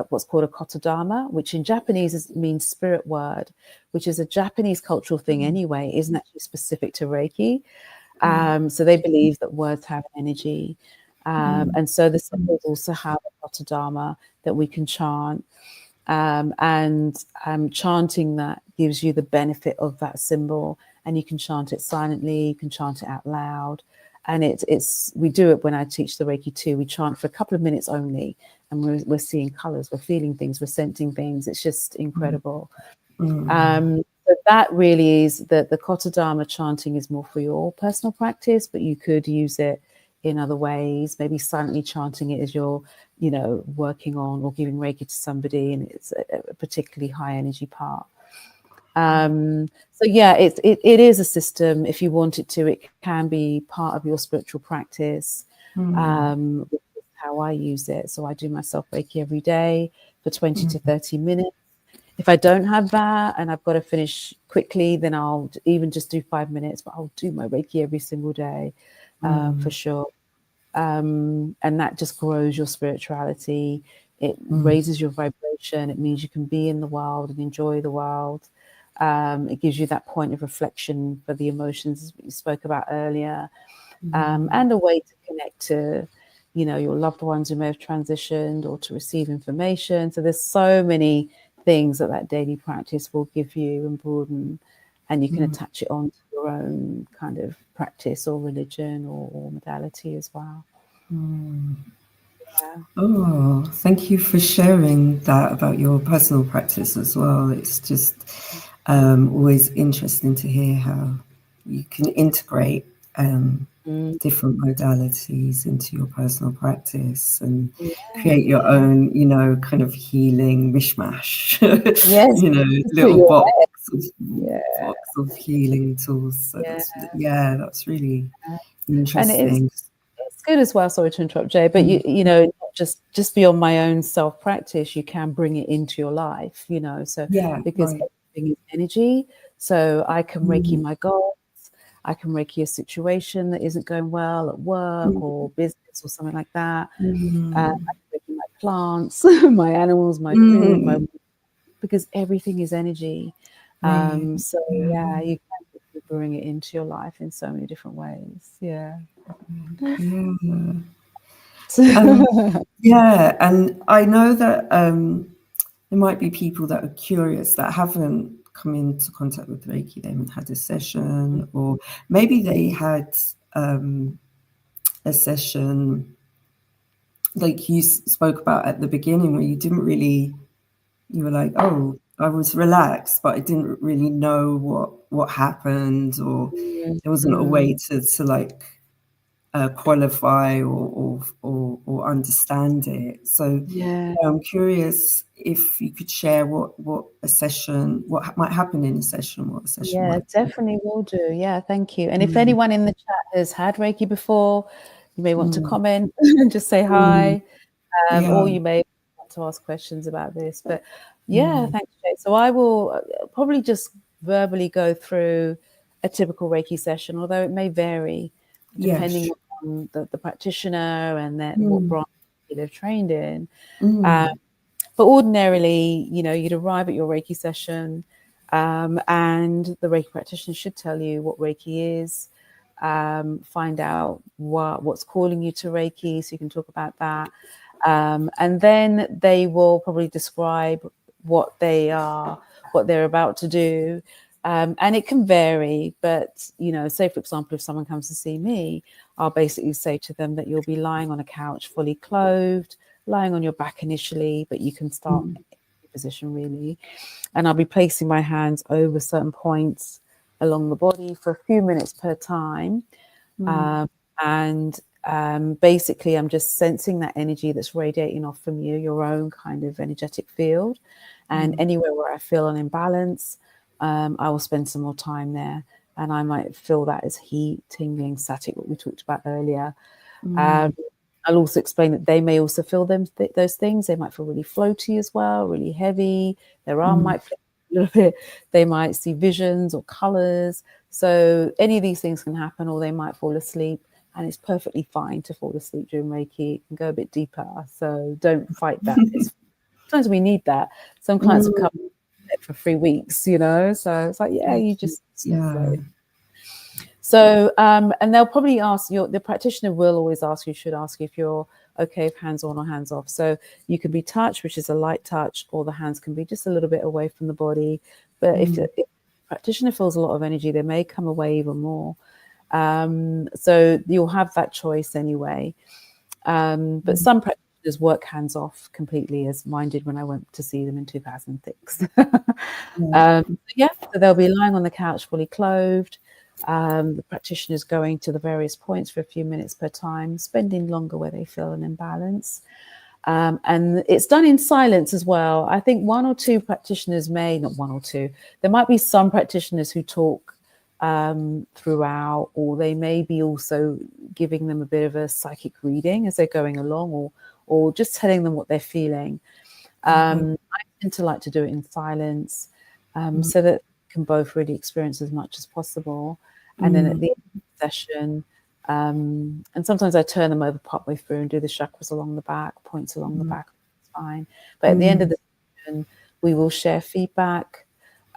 what's called a kotodama, which in Japanese means spirit word, which is a Japanese cultural thing anyway, isn't actually specific to Reiki. So they believe that words have energy. And so the symbols also have a kotodama that we can chant. And chanting that gives you the benefit of that symbol, and you can chant it silently, you can chant it out loud. And we do it when I teach the Reiki too. We chant for a couple of minutes only, and we're seeing colors, we're feeling things, we're sensing things. It's just incredible. So that really is the kotodama chanting is more for your personal practice, but you could use it in other ways, maybe silently chanting it as you're, working on or giving Reiki to somebody, and it's a particularly high energy part. So yeah, it is a system. If you want it to, it can be part of your spiritual practice. Which is how I use it. So I do myself Reiki every day for 20 to 30 minutes. If I don't have that and I've got to finish quickly, then I'll even just do 5 minutes, but I'll do my Reiki every single day for sure. And that just grows your spirituality. It raises your vibration. It means you can be in the world and enjoy the world. It gives you that point of reflection for the emotions you spoke about earlier, and a way to connect to, your loved ones who may have transitioned, or to receive information. So there's so many things that daily practice will give you and broaden, and you can attach it on to your own kind of practice or religion or modality as well. Yeah. Oh, thank you for sharing that about your personal practice as well. It's just always interesting to hear how you can integrate different modalities into your personal practice and create your own, kind of healing mishmash. Yes. Little box of healing tools. So that's really interesting. And it's good as well. Sorry to interrupt, Jay, but not just beyond my own self practice, you can bring it into your life. So because everything is energy, so I can Reiki my goals. I can Reiki a situation that isn't going well at work or business or something like that. I can Reiki my plants, my animals, my food, because everything is energy. So you can bring it into your life in so many different ways. Yeah. And I know that there might be people that are curious that haven't come into contact with Reiki. They haven't had a session, or maybe they had a session like you spoke about at the beginning, where you were like, oh, I was relaxed, but I didn't really know what happened, or there wasn't a way to like qualify or understand it. So I'm curious if you could share what might happen in a session, what a session might be. Definitely will do. Yeah, thank you. And if anyone in the chat has had Reiki before, you may want to comment and just say hi, or you may want to ask questions about this. But thanks, Jay. So I will probably just verbally go through a typical Reiki session, although it may vary depending on the practitioner and then what branch they've trained in. But ordinarily, you'd arrive at your Reiki session, and the Reiki practitioner should tell you what Reiki is, find out what's calling you to Reiki, so you can talk about that. And then they will probably describe what they're about to do. And it can vary, but, say, for example, if someone comes to see me, I'll basically say to them that you'll be lying on a couch, fully clothed, lying on your back initially, but you can start in any position really. And I'll be placing my hands over certain points along the body for a few minutes per time. Basically, I'm just sensing that energy that's radiating off from you, your own kind of energetic field. And anywhere where I feel an imbalance, I will spend some more time there. And I might feel that as heat, tingling, static, what we talked about earlier. I'll also explain that they may also feel those things. They might feel really floaty as well, really heavy. Their arm might flick a little bit. They might see visions or colors. So any of these things can happen, or they might fall asleep. And it's perfectly fine to fall asleep during Reiki and go a bit deeper. So don't fight that. Sometimes we need that. Some clients have come for 3 weeks, so it's like, you just flow. So, and they'll probably ask the practitioner will always should ask you if you're okay with hands on or hands off. So you can be touched, which is a light touch, or the hands can be just a little bit away from the body. But if the practitioner feels a lot of energy, they may come away even more. So you'll have that choice anyway. But some practitioners work hands off completely, as mine did when I went to see them in 2006. So they'll be lying on the couch, fully clothed. The practitioner is going to the various points for a few minutes per time, spending longer where they feel an imbalance. And it's done in silence as well. I think one or two practitioners there might be some practitioners who talk throughout, or they may be also giving them a bit of a psychic reading as they're going along, or just telling them what they're feeling. I tend to like to do it in silence, so that can both really experience as much as possible. And then at the end of the session, and sometimes I turn them over partway through and do the chakras along the back, points along the back, fine. But at the end of the session, we will share feedback.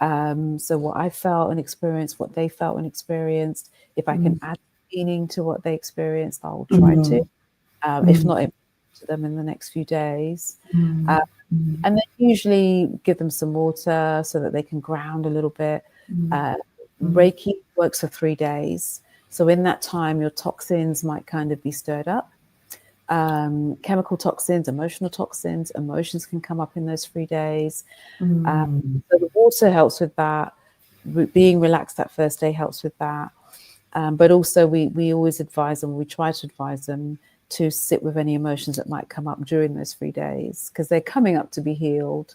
So what I felt and experienced, what they felt and experienced. If I can add meaning to what they experienced, I will try to. If not, to them in the next few days. And then usually give them some water so that they can ground a little bit. Reiki works for 3 days. So in that time, your toxins might kind of be stirred up. Chemical toxins, emotional toxins, emotions can come up in those 3 days. So the water helps with that. Being relaxed that first day helps with that. But also we always advise them, we try to advise them to sit with any emotions that might come up during those 3 days, because they're coming up to be healed.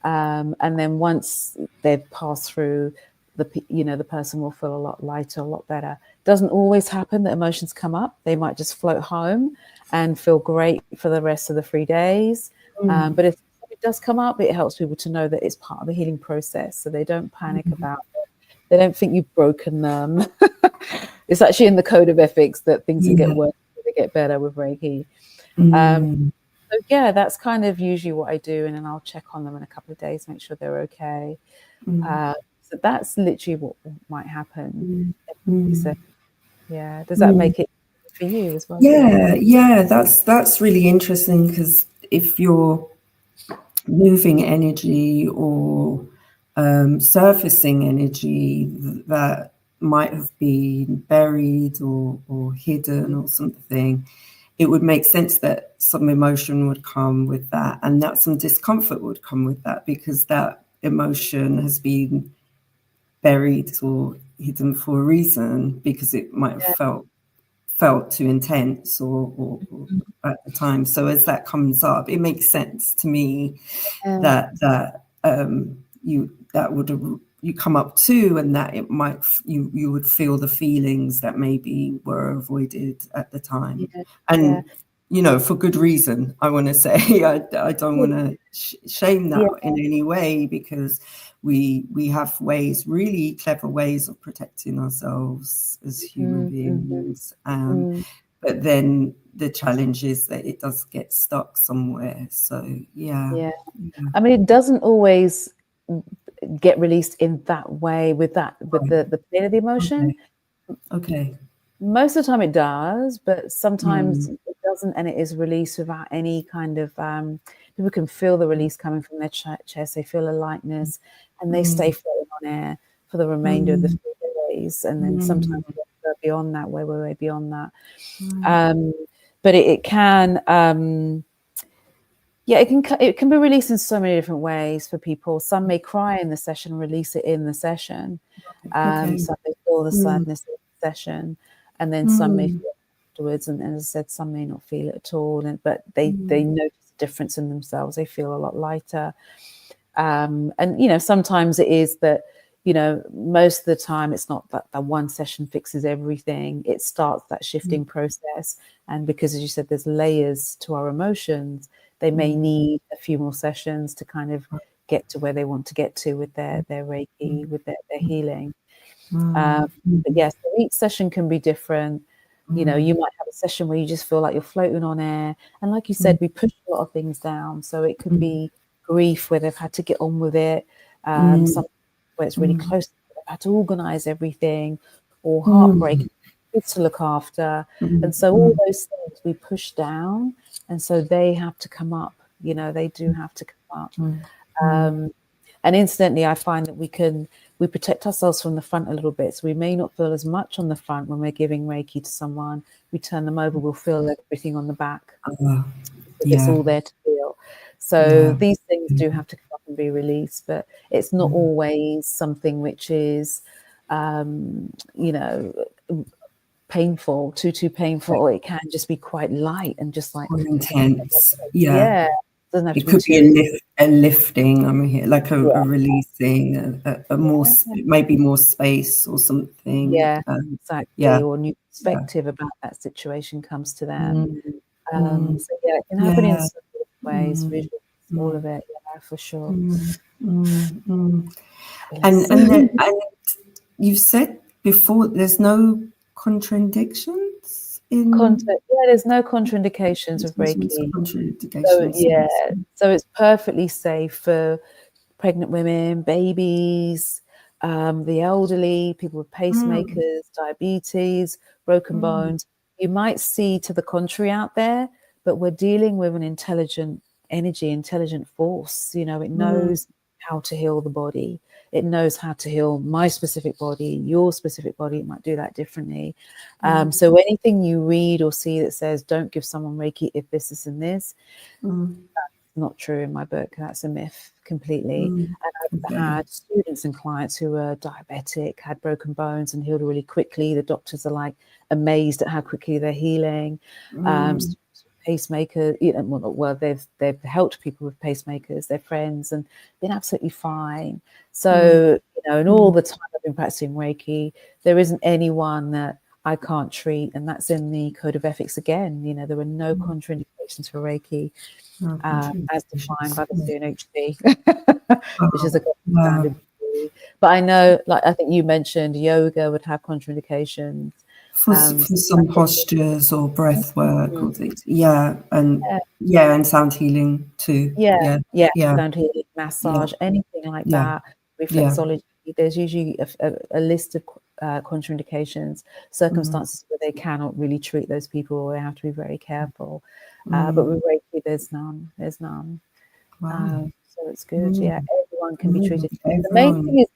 And then once they've passed through, the person will feel a lot lighter, a lot better. Doesn't always happen that emotions come up. They might just float home and feel great for the rest of the 3 days. But if it does come up, it helps people to know that it's part of the healing process, so they don't panic about it. They don't think you've broken them. It's actually in the code of ethics that things can get worse, they get better with Reiki. So yeah, that's kind of usually what I do, and then I'll check on them in a couple of days, make sure they're okay. So that's literally what might happen. So, yeah, does that make it for you as well? Yeah, that's really interesting, because if you're moving energy or surfacing energy that might have been buried or hidden or something, it would make sense that some emotion would come with that, and that some discomfort would come with that, because that emotion has been buried or hidden for a reason, because it might have felt too intense or at the time. So as that comes up, it makes sense to me that you come up to, and that it might you would feel the feelings that maybe were avoided at the time, and for good reason. I want to say I don't want to shame that in any way, because we have ways, really clever ways of protecting ourselves as human beings. But then the challenge is that it does get stuck somewhere. So yeah. I mean, it doesn't always get released in that way with the pain of the emotion. Okay. Most of the time it does, but sometimes it doesn't, and it is released without any kind of people can feel the release coming from their chest. They feel a lightness, and they stay floating on air for the remainder of the 3 days. And then sometimes we go beyond that, way beyond that. But it can it can be released in so many different ways for people. Some may cry in the session, release it in the session. Some may feel the sadness in the session, and then some may feel it afterwards. And as I said, some may not feel it at all. But they notice a difference in themselves. They feel a lot lighter. And sometimes it is that, most of the time it's not that the one session fixes everything. It starts that shifting process. And because, as you said, there's layers to our emotions, they may need a few more sessions to kind of get to where they want to get to with their Reiki, with their healing. But yes, each session can be different. You might have a session where you just feel like you're floating on air. And like you said, we push a lot of things down. So it could be grief, where they've had to get on with it. Something where it's really close, they've had to organize everything, or heartbreak, kids to look after. And so all those things we push down. And so they have to come up, they do have to come up. And incidentally, I find that we protect ourselves from the front a little bit. So we may not feel as much on the front when we're giving Reiki to someone. We turn them over, we'll feel everything on the back. It's all there to feel. So these things do have to come up and be released, but it's not always something which is, painful, too painful. It can just be quite light and just like intense. Doesn't have it to could be a lifting. I'm here, like a releasing, a more maybe more space or something. Exactly. Or new perspective about that situation comes to them. So it can happen in so many ways. Visuals, all of it. For sure. And you've said before, there's no contradictions there's no contraindications of Reiki. So it's perfectly safe for pregnant women, babies, the elderly, people with pacemakers, diabetes, broken bones. You might see to the contrary out there, but we're dealing with an intelligent energy, intelligent force. You know, it knows how to heal the body. It knows how to heal my specific body, your specific body. It might do that differently. So anything you read or see that says don't give someone Reiki if this and this, that's not true in my book. That's a myth completely. And I've had students and clients who were diabetic, had broken bones and healed really quickly. The doctors are like amazed at how quickly they're healing. Pacemakers, you know, well, they've helped people with pacemakers, their friends, and been absolutely fine. So, you know, and all the time I've been practicing Reiki, there isn't anyone that I can't treat, and that's in the Code of Ethics again. You know, there were no contraindications for Reiki, as defined by the CNHP, which is a standard. But I know, like I think you mentioned, yoga would have contraindications. For some postures or breath work or things. And sound healing too. Sound healing, massage, anything like that, reflexology. There's usually a list of contraindications, circumstances where they cannot really treat those people, or they have to be very careful. But with Reiki, there's none. So it's good. Everyone can be treated. The main thing is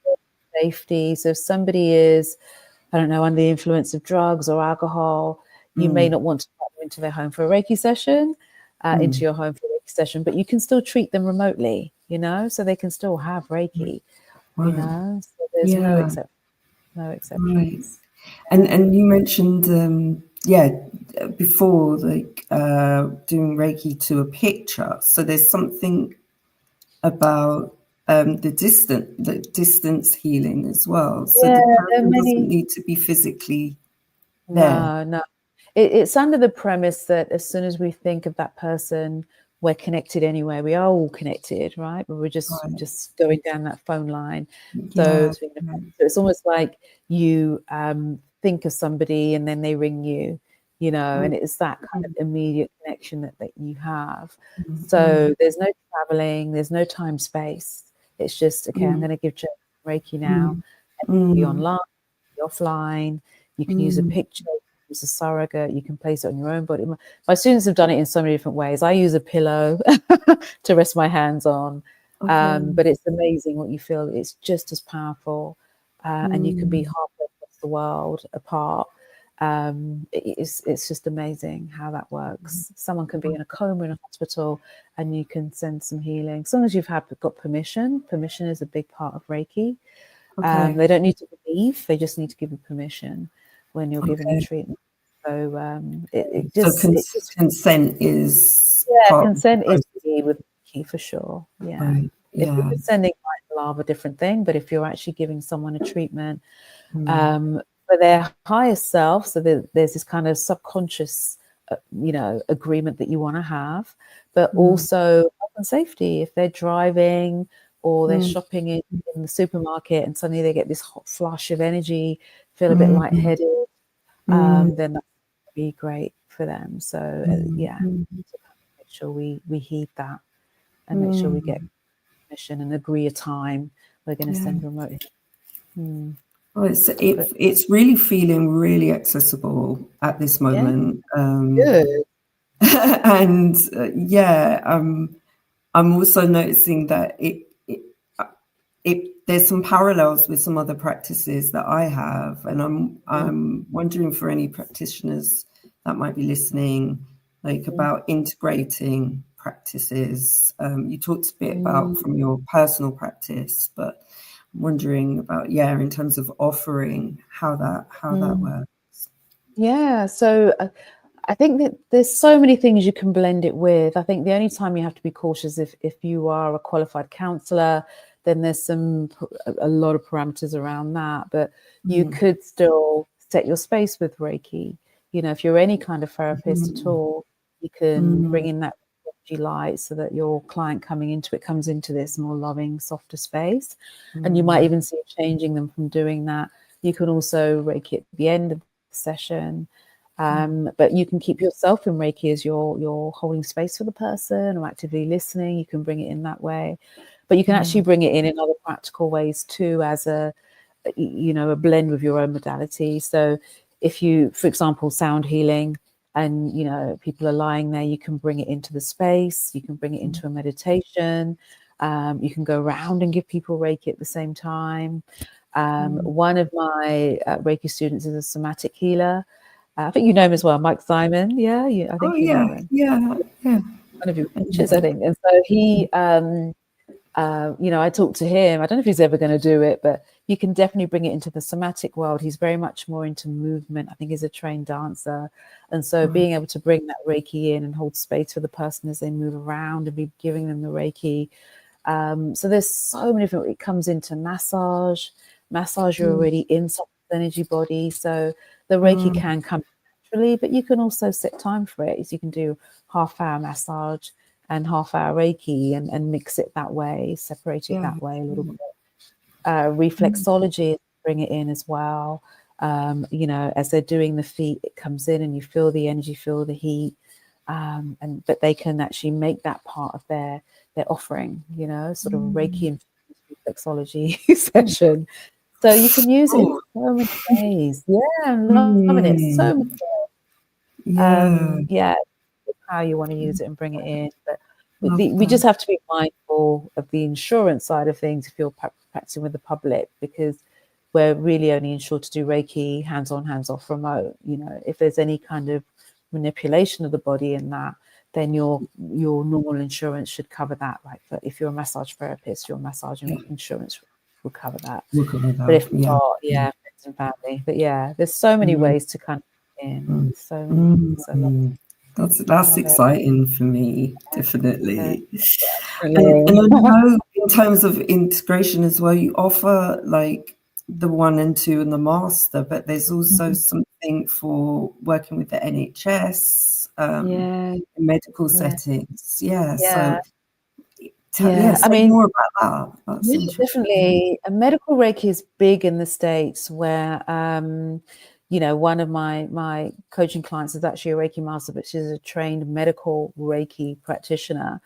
safety. So if somebody is, I don't know, under the influence of drugs or alcohol, you may not want to let them into their home for a Reiki session, into your home for a Reiki session, but you can still treat them remotely, you know, so they can still have Reiki, you know, so there's no exceptions. Right. And you mentioned, before, like doing Reiki to a picture. So there's something about the distance healing as well. So the person doesn't need to be physically there. No. It's under the premise that as soon as we think of that person, we're connected anyway. We are all connected, right? But we're just going down that phone line. So it's almost like you think of somebody and then they ring you, you know, and it's that kind of immediate connection that you have. So there's no traveling, there's no time space. It's just, okay, I'm going to give Reiki now. And it can be online, be offline. You can use a picture, use a surrogate, you can place it on your own body. My students have done it in so many different ways. I use a pillow to rest my hands on, but it's amazing what you feel. It's just as powerful, and you can be halfway across the world apart. It's just amazing how that works. Someone can be in a coma in a hospital, and you can send some healing. As long as you've got permission. Permission is a big part of Reiki. They don't need to believe; they just need to give you permission when you're giving a treatment. So consent is consent is key with Reiki for sure. If you're sending love, a different thing, but if you're actually giving someone a treatment for their higher self, so there's this kind of subconscious agreement that you want to have, but also health and safety. If they're driving or they're shopping in the supermarket and suddenly they get this hot flush of energy, feel a bit lightheaded, then that would be great for them. So make sure we heed that and make sure we get permission and agree a time we're going to send remote. Well, it's really feeling really accessible at this moment. Good. And I'm also noticing that there's some parallels with some other practices that I have, and I'm wondering for any practitioners that might be listening, like about integrating practices. You talked a bit about from your personal practice, but I'm wondering about in terms of offering how that works. Yeah, so I think that there's so many things you can blend it with. I think the only time you have to be cautious if you are a qualified counselor, then there's a lot of parameters around that. But you could still set your space with Reiki. You know, if you're any kind of therapist at all, you can bring in that energy light so that your client comes into this more loving, softer space. And you might even see it changing them from doing that. You can also Reiki at the end of the session. But you can keep yourself in Reiki as you're holding space for the person or actively listening. You can bring it in that way, but you can actually bring it in other practical ways too, as a blend with your own modality. So if you, for example, sound healing, and people are lying there, you can bring it into the space. You can bring it into a meditation. You can go around and give people Reiki at the same time. One of my Reiki students is a somatic healer. I think you know him as well, Mike Simon. Yeah, I think you know him. Yeah. One of your teachers, I think. And so he, I talked to him. I don't know if he's ever going to do it, but you can definitely bring it into the somatic world. He's very much more into movement. I think he's a trained dancer. And so being able to bring that Reiki in and hold space for the person as they move around and be giving them the Reiki. So there's so many different, it comes into massage, you're already in someone's energy body. So the Reiki can come naturally, but you can also set time for it. So you can do half-hour massage and half-hour Reiki and mix it that way, separate it that way a little bit. Reflexology, bring it in as well. As they're doing the feet, it comes in and you feel the energy, feel the heat. But they can actually make that part of their offering, sort of Reiki and reflexology session. So you can use it in so many ways. Yeah, I'm loving it. So many ways. How you want to use it and bring it in. But we just have to be mindful of the insurance side of things if you're practicing with the public, because we're really only insured to do Reiki hands-on, hands-off, remote. If there's any kind of manipulation of the body in that, then your normal insurance should cover that. Like if you're a massage therapist, your massage insurance will cover that. But if not, friends and family. But there's so many ways to kind of in. So many. That's exciting for me, definitely. And I know in terms of integration as well, you offer like the 1 and 2 and the master, but there's also something for working with the NHS, in medical settings. So say more about that. That's definitely. A medical Reiki is big in the States, where one of my coaching clients is actually a Reiki master, but she's a trained medical Reiki practitioner,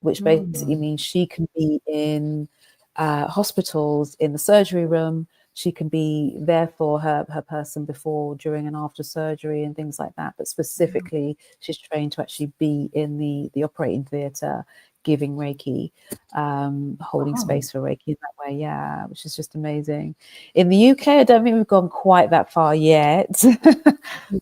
which basically means she can be in hospitals, in the surgery room. She can be there for her person before, during, and after surgery and things like that. But specifically, she's trained to actually be in the operating theatre, giving Reiki, holding space for Reiki in that way, which is just amazing. In the UK, I don't think we've gone quite that far yet,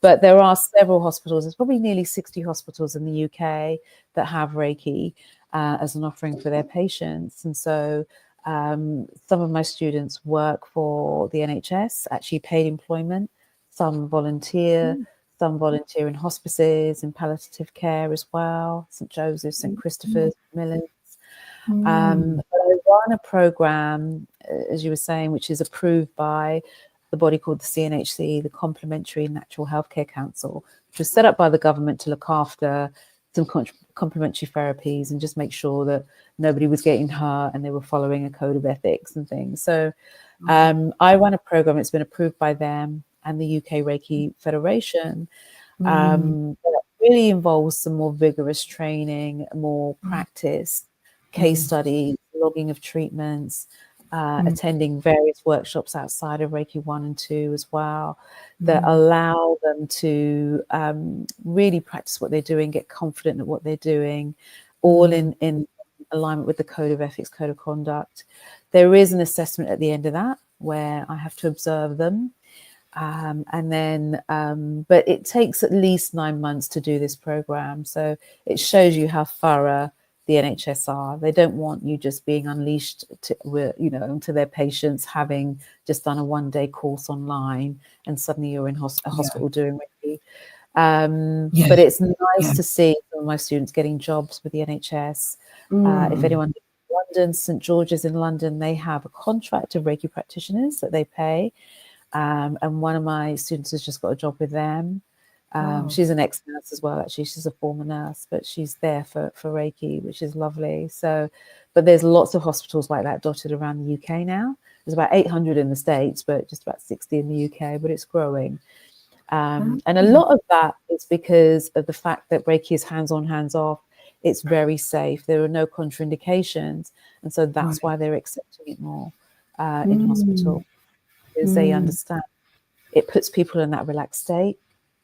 but there are several hospitals. There's probably nearly 60 hospitals in the UK that have Reiki as an offering for their patients. And so some of my students work for the NHS, actually paid employment. Some volunteer. Some volunteer in hospices, in palliative care as well, St. Joseph's, St. Christopher's, Millers. But I run a program, as you were saying, which is approved by the body called the CNHC, the Complementary Natural Healthcare Council, which was set up by the government to look after some complementary therapies and just make sure that nobody was getting hurt and they were following a code of ethics and things. So I run a program, it's been approved by them and the UK Reiki Federation, that really involves some more vigorous training, more practice, case studies, logging of treatments, attending various workshops outside of Reiki 1 and 2 as well, that allow them to really practice what they're doing, get confident at what they're doing, all in alignment with the code of ethics, code of conduct. There is an assessment at the end of that where I have to observe them. And then, but it takes at least 9 months to do this program. So it shows you how thorough the NHS are. They don't want you just being unleashed to their patients, having just done a 1-day course online and suddenly you're in a hospital doing Reiki. But it's nice to see some of my students getting jobs with the NHS. If anyone in London, St. George's in London, they have a contract of Reiki practitioners that they pay. And one of my students has just got a job with them. She's an ex-nurse as well, actually. She's a former nurse, but she's there for Reiki, which is lovely. So, but there's lots of hospitals like that dotted around the UK now. There's about 800 in the States, but just about 60 in the UK, but it's growing. And a lot of that is because of the fact that Reiki is hands-on, hands-off. It's very safe. There are no contraindications. And so that's why they're accepting it more in hospital, because they understand it puts people in that relaxed state,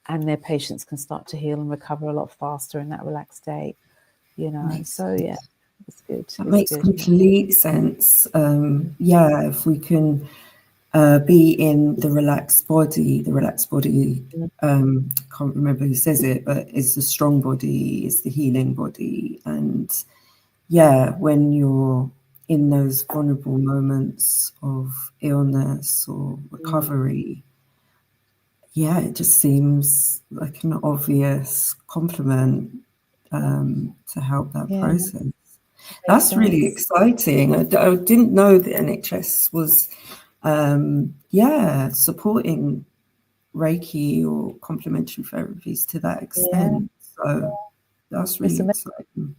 and their patients can start to heal and recover a lot faster in that relaxed state, you know. So yeah, it's good. That makes complete sense. If we can be in the relaxed body, can't remember who says it, but it's the strong body, it's the healing body. And when you're in those vulnerable moments of illness or recovery, it just seems like an obvious complement to help that process. That's really exciting. I didn't know the NHS was supporting Reiki or complementary therapies to that extent. So that's really exciting.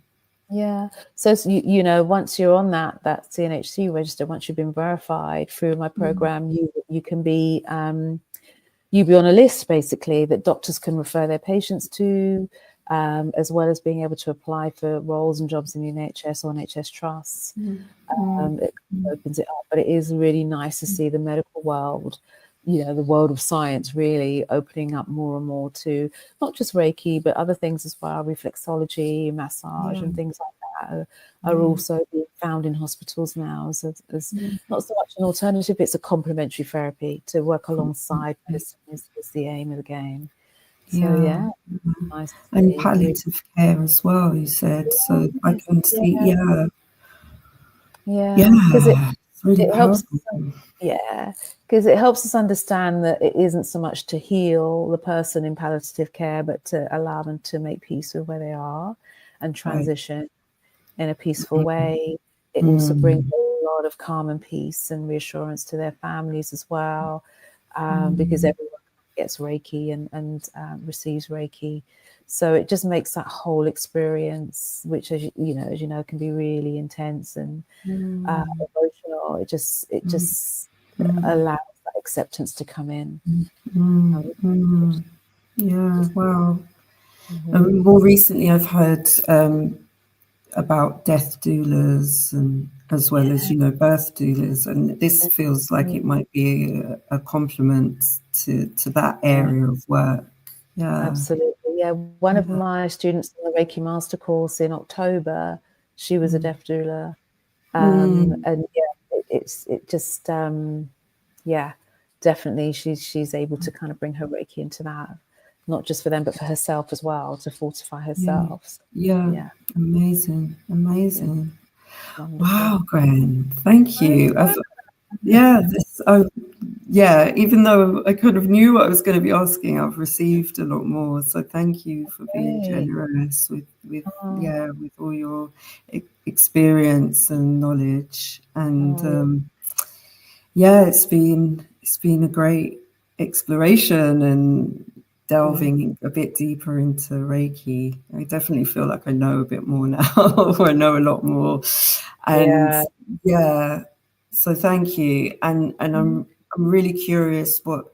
Yeah. So you know, once you're on that CNHC register, once you've been verified through my program, you can be you be on a list basically that doctors can refer their patients to, as well as being able to apply for roles and jobs in the NHS or NHS trusts. It opens it up, but it is really nice to see the medical world, you know, the world of science really opening up more and more to not just Reiki, but other things as well. Reflexology, massage, and things like that are also being found in hospitals now as not so much an alternative, it's a complementary therapy to work alongside medicine is the aim of the game. So nice. And palliative care as well, you said. So I can see, because it's really helps. powerful. Because it helps us understand that it isn't so much to heal the person in palliative care, but to allow them to make peace with where they are and transition in a peaceful way. It also brings a lot of calm and peace and reassurance to their families as well, because everyone gets Reiki and receives Reiki. So it just makes that whole experience, which, as you know, can be really intense and emotional. It just allows that acceptance to come in. Wow. More recently, I've heard about death doulas and as well as, you know, birth doulas, and this feels like it might be a complement to that area of work. Absolutely. One of my students in the Reiki master course in October, she was a death doula, and definitely she's able to kind of bring her Reiki into that, not just for them but for herself as well, to fortify herself. Amazing. Wow, Gwen, thank you. Even though I kind of knew what I was going to be asking, I've received a lot more. So thank you for being generous with all your experience and knowledge. And it's been a great exploration and delving a bit deeper into Reiki. I definitely feel like I know a bit more now, or I know a lot more. And so thank you. And I'm really curious what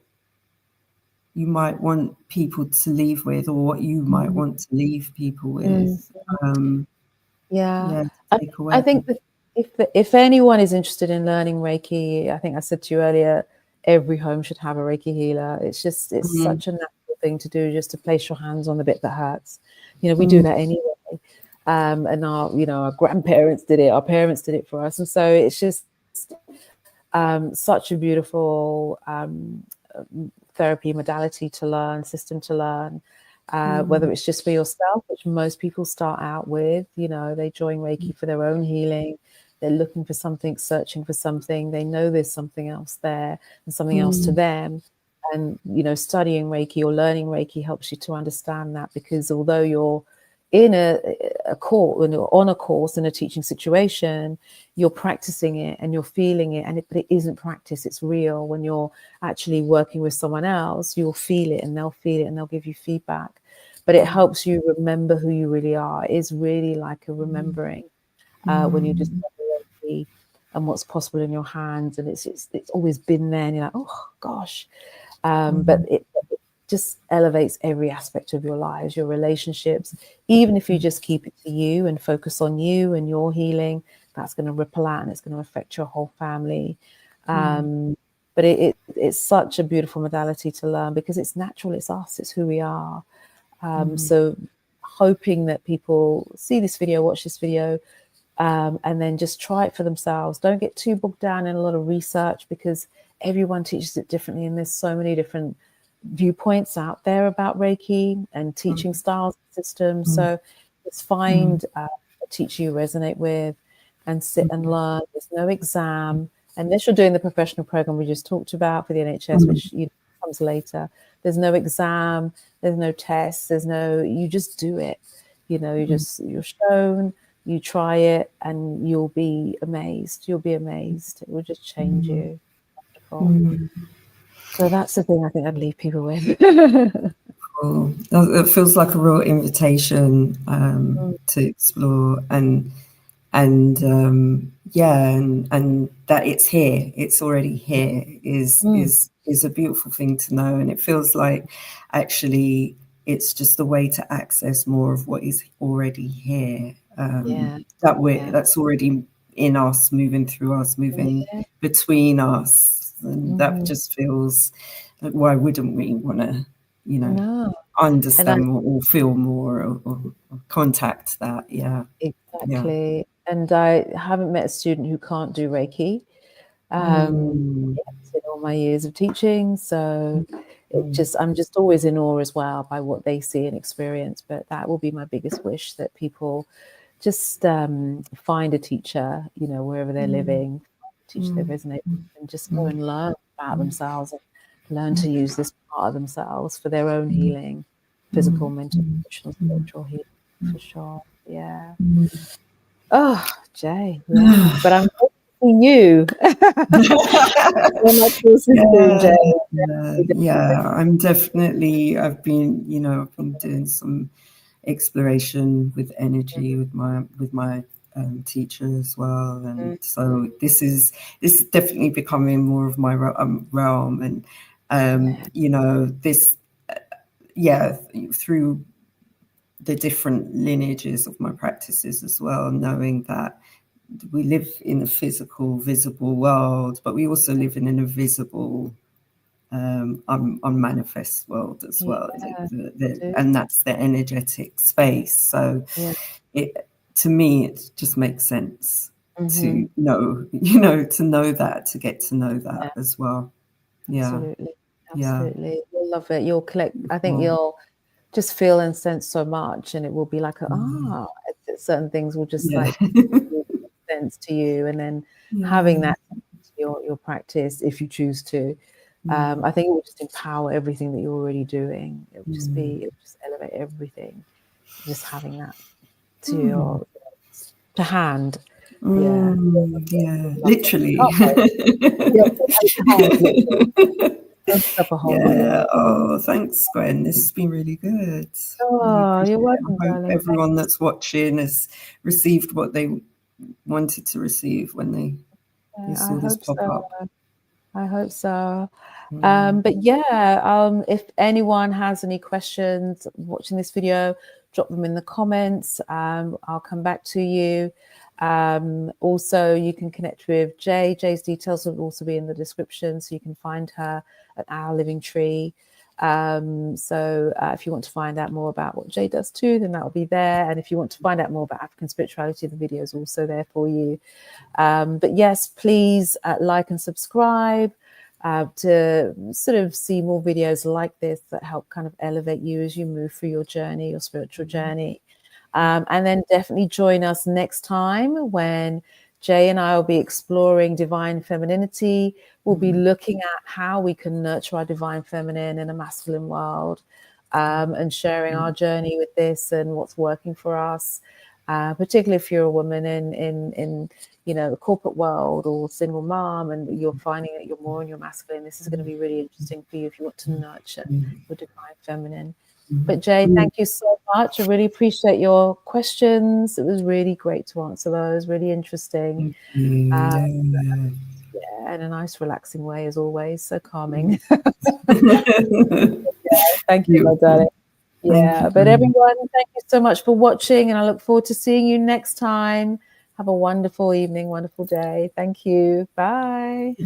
you might want people to leave with, or what you might want to leave people with. Take away. I think that if anyone is interested in learning Reiki, I think I said to you earlier, every home should have a Reiki healer. It's such a natural thing to do, just to place your hands on the bit that hurts. You know, we do that anyway. And our grandparents did it, our parents did it for us. And so it's just such a beautiful therapy modality to learn, system to learn, whether it's just for yourself, which most people start out with. You know, they join Reiki for their own healing. They're looking for something, searching for something. They know there's something else there and something else to them. And, you know, studying Reiki or learning Reiki helps you to understand that, because although you're in a course, when you're on a course in a teaching situation, you're practicing it and you're feeling it, but it isn't practice, it's real. When you're actually working with someone else, you'll feel it and they'll feel it and they'll give you feedback. But it helps you remember who you really are. It is really like a remembering when you just Reiki and what's possible in your hands, and it's always been there, and you're like, oh gosh. But just elevates every aspect of your lives, your relationships. Even if you just keep it to you and focus on you and your healing, that's going to ripple out and it's going to affect your whole family. But it's such a beautiful modality to learn because it's natural, it's us, it's who we are. So hoping that people see this video, watch this video, and then just try it for themselves. Don't get too bogged down in a lot of research because everyone teaches it differently, and there's so many different viewpoints out there about Reiki and teaching styles and systems. So just find a teacher you resonate with and sit and learn. There's no exam unless you're doing the professional program we just talked about for the NHS, which comes later. There's no exam, there's no tests, you just do it. You're shown, you try it, and you'll be amazed. It will just change you. Wonderful. So that's the thing I think I'd leave people with. Cool. It feels like a real invitation to explore and that it's here, it's already here is a beautiful thing to know. And it feels like actually it's just a way to access more of what is already here. That's already in us, moving through us, moving between us. And that just feels like, why wouldn't we want to, understand more or feel more or contact that? Yeah. Exactly. Yeah. And I haven't met a student who can't do Reiki in all my years of teaching. So I'm just always in awe as well by what they see and experience. But that will be my biggest wish, that people just find a teacher, wherever they're living, teach they resonate with, and just go and learn about themselves and learn to use this part of themselves for their own healing, physical, mental, emotional, spiritual healing, for sure. Yeah. Oh, Jae, yeah. But I'm hoping you. I'm definitely. I've been doing some exploration with energy with my teacher as well, and so this is definitely becoming more of my realm, and this through the different lineages of my practices as well, knowing that we live in a physical, visible world, but we also live in an invisible, unmanifest world as well. And that's the energetic space. So to me, it just makes sense to know, to know that, to get to know that as well. Yeah. Absolutely. You'll love it. You'll collect, I think you'll just feel and sense so much, and it will be like certain things will just like make sense to you, and then having that your practice, if you choose to, I think it will just empower everything that you're already doing. It will just elevate everything, just having that to hand. Literally. Oh, thanks, Gwen. This has been really good. Oh, you're welcome, I hope darling. everyone that's watching has received what they wanted to receive when they saw this pop up. I hope so. But if anyone has any questions watching this video, drop them in the comments. I'll come back to you. Also, you can connect with Jae. Jae's details will also be in the description, so you can find her at Our Living Tree. If you want to find out more about what Jae does too, then that will be there. And if you want to find out more about African spirituality, the video is also there for you. But yes, please like and subscribe to sort of see more videos like this that help kind of elevate you as you move through your journey, your spiritual journey. And then definitely join us next time when Jae and I will be exploring divine femininity. We'll be looking at how we can nurture our divine feminine in a masculine world, and sharing our journey with this and what's working for us, particularly if you're a woman in the corporate world or single mom and you're finding that you're more in your masculine. This is going to be really interesting for you if you want to nurture your divine feminine. But Jae, thank you so much. I really appreciate your questions. It was really great to answer those, really interesting. And a nice relaxing way as always, so calming. Thank you, my darling. Yeah, but everyone, thank you so much for watching, and I look forward to seeing you next time. Have a wonderful evening, wonderful day. Thank you. Bye.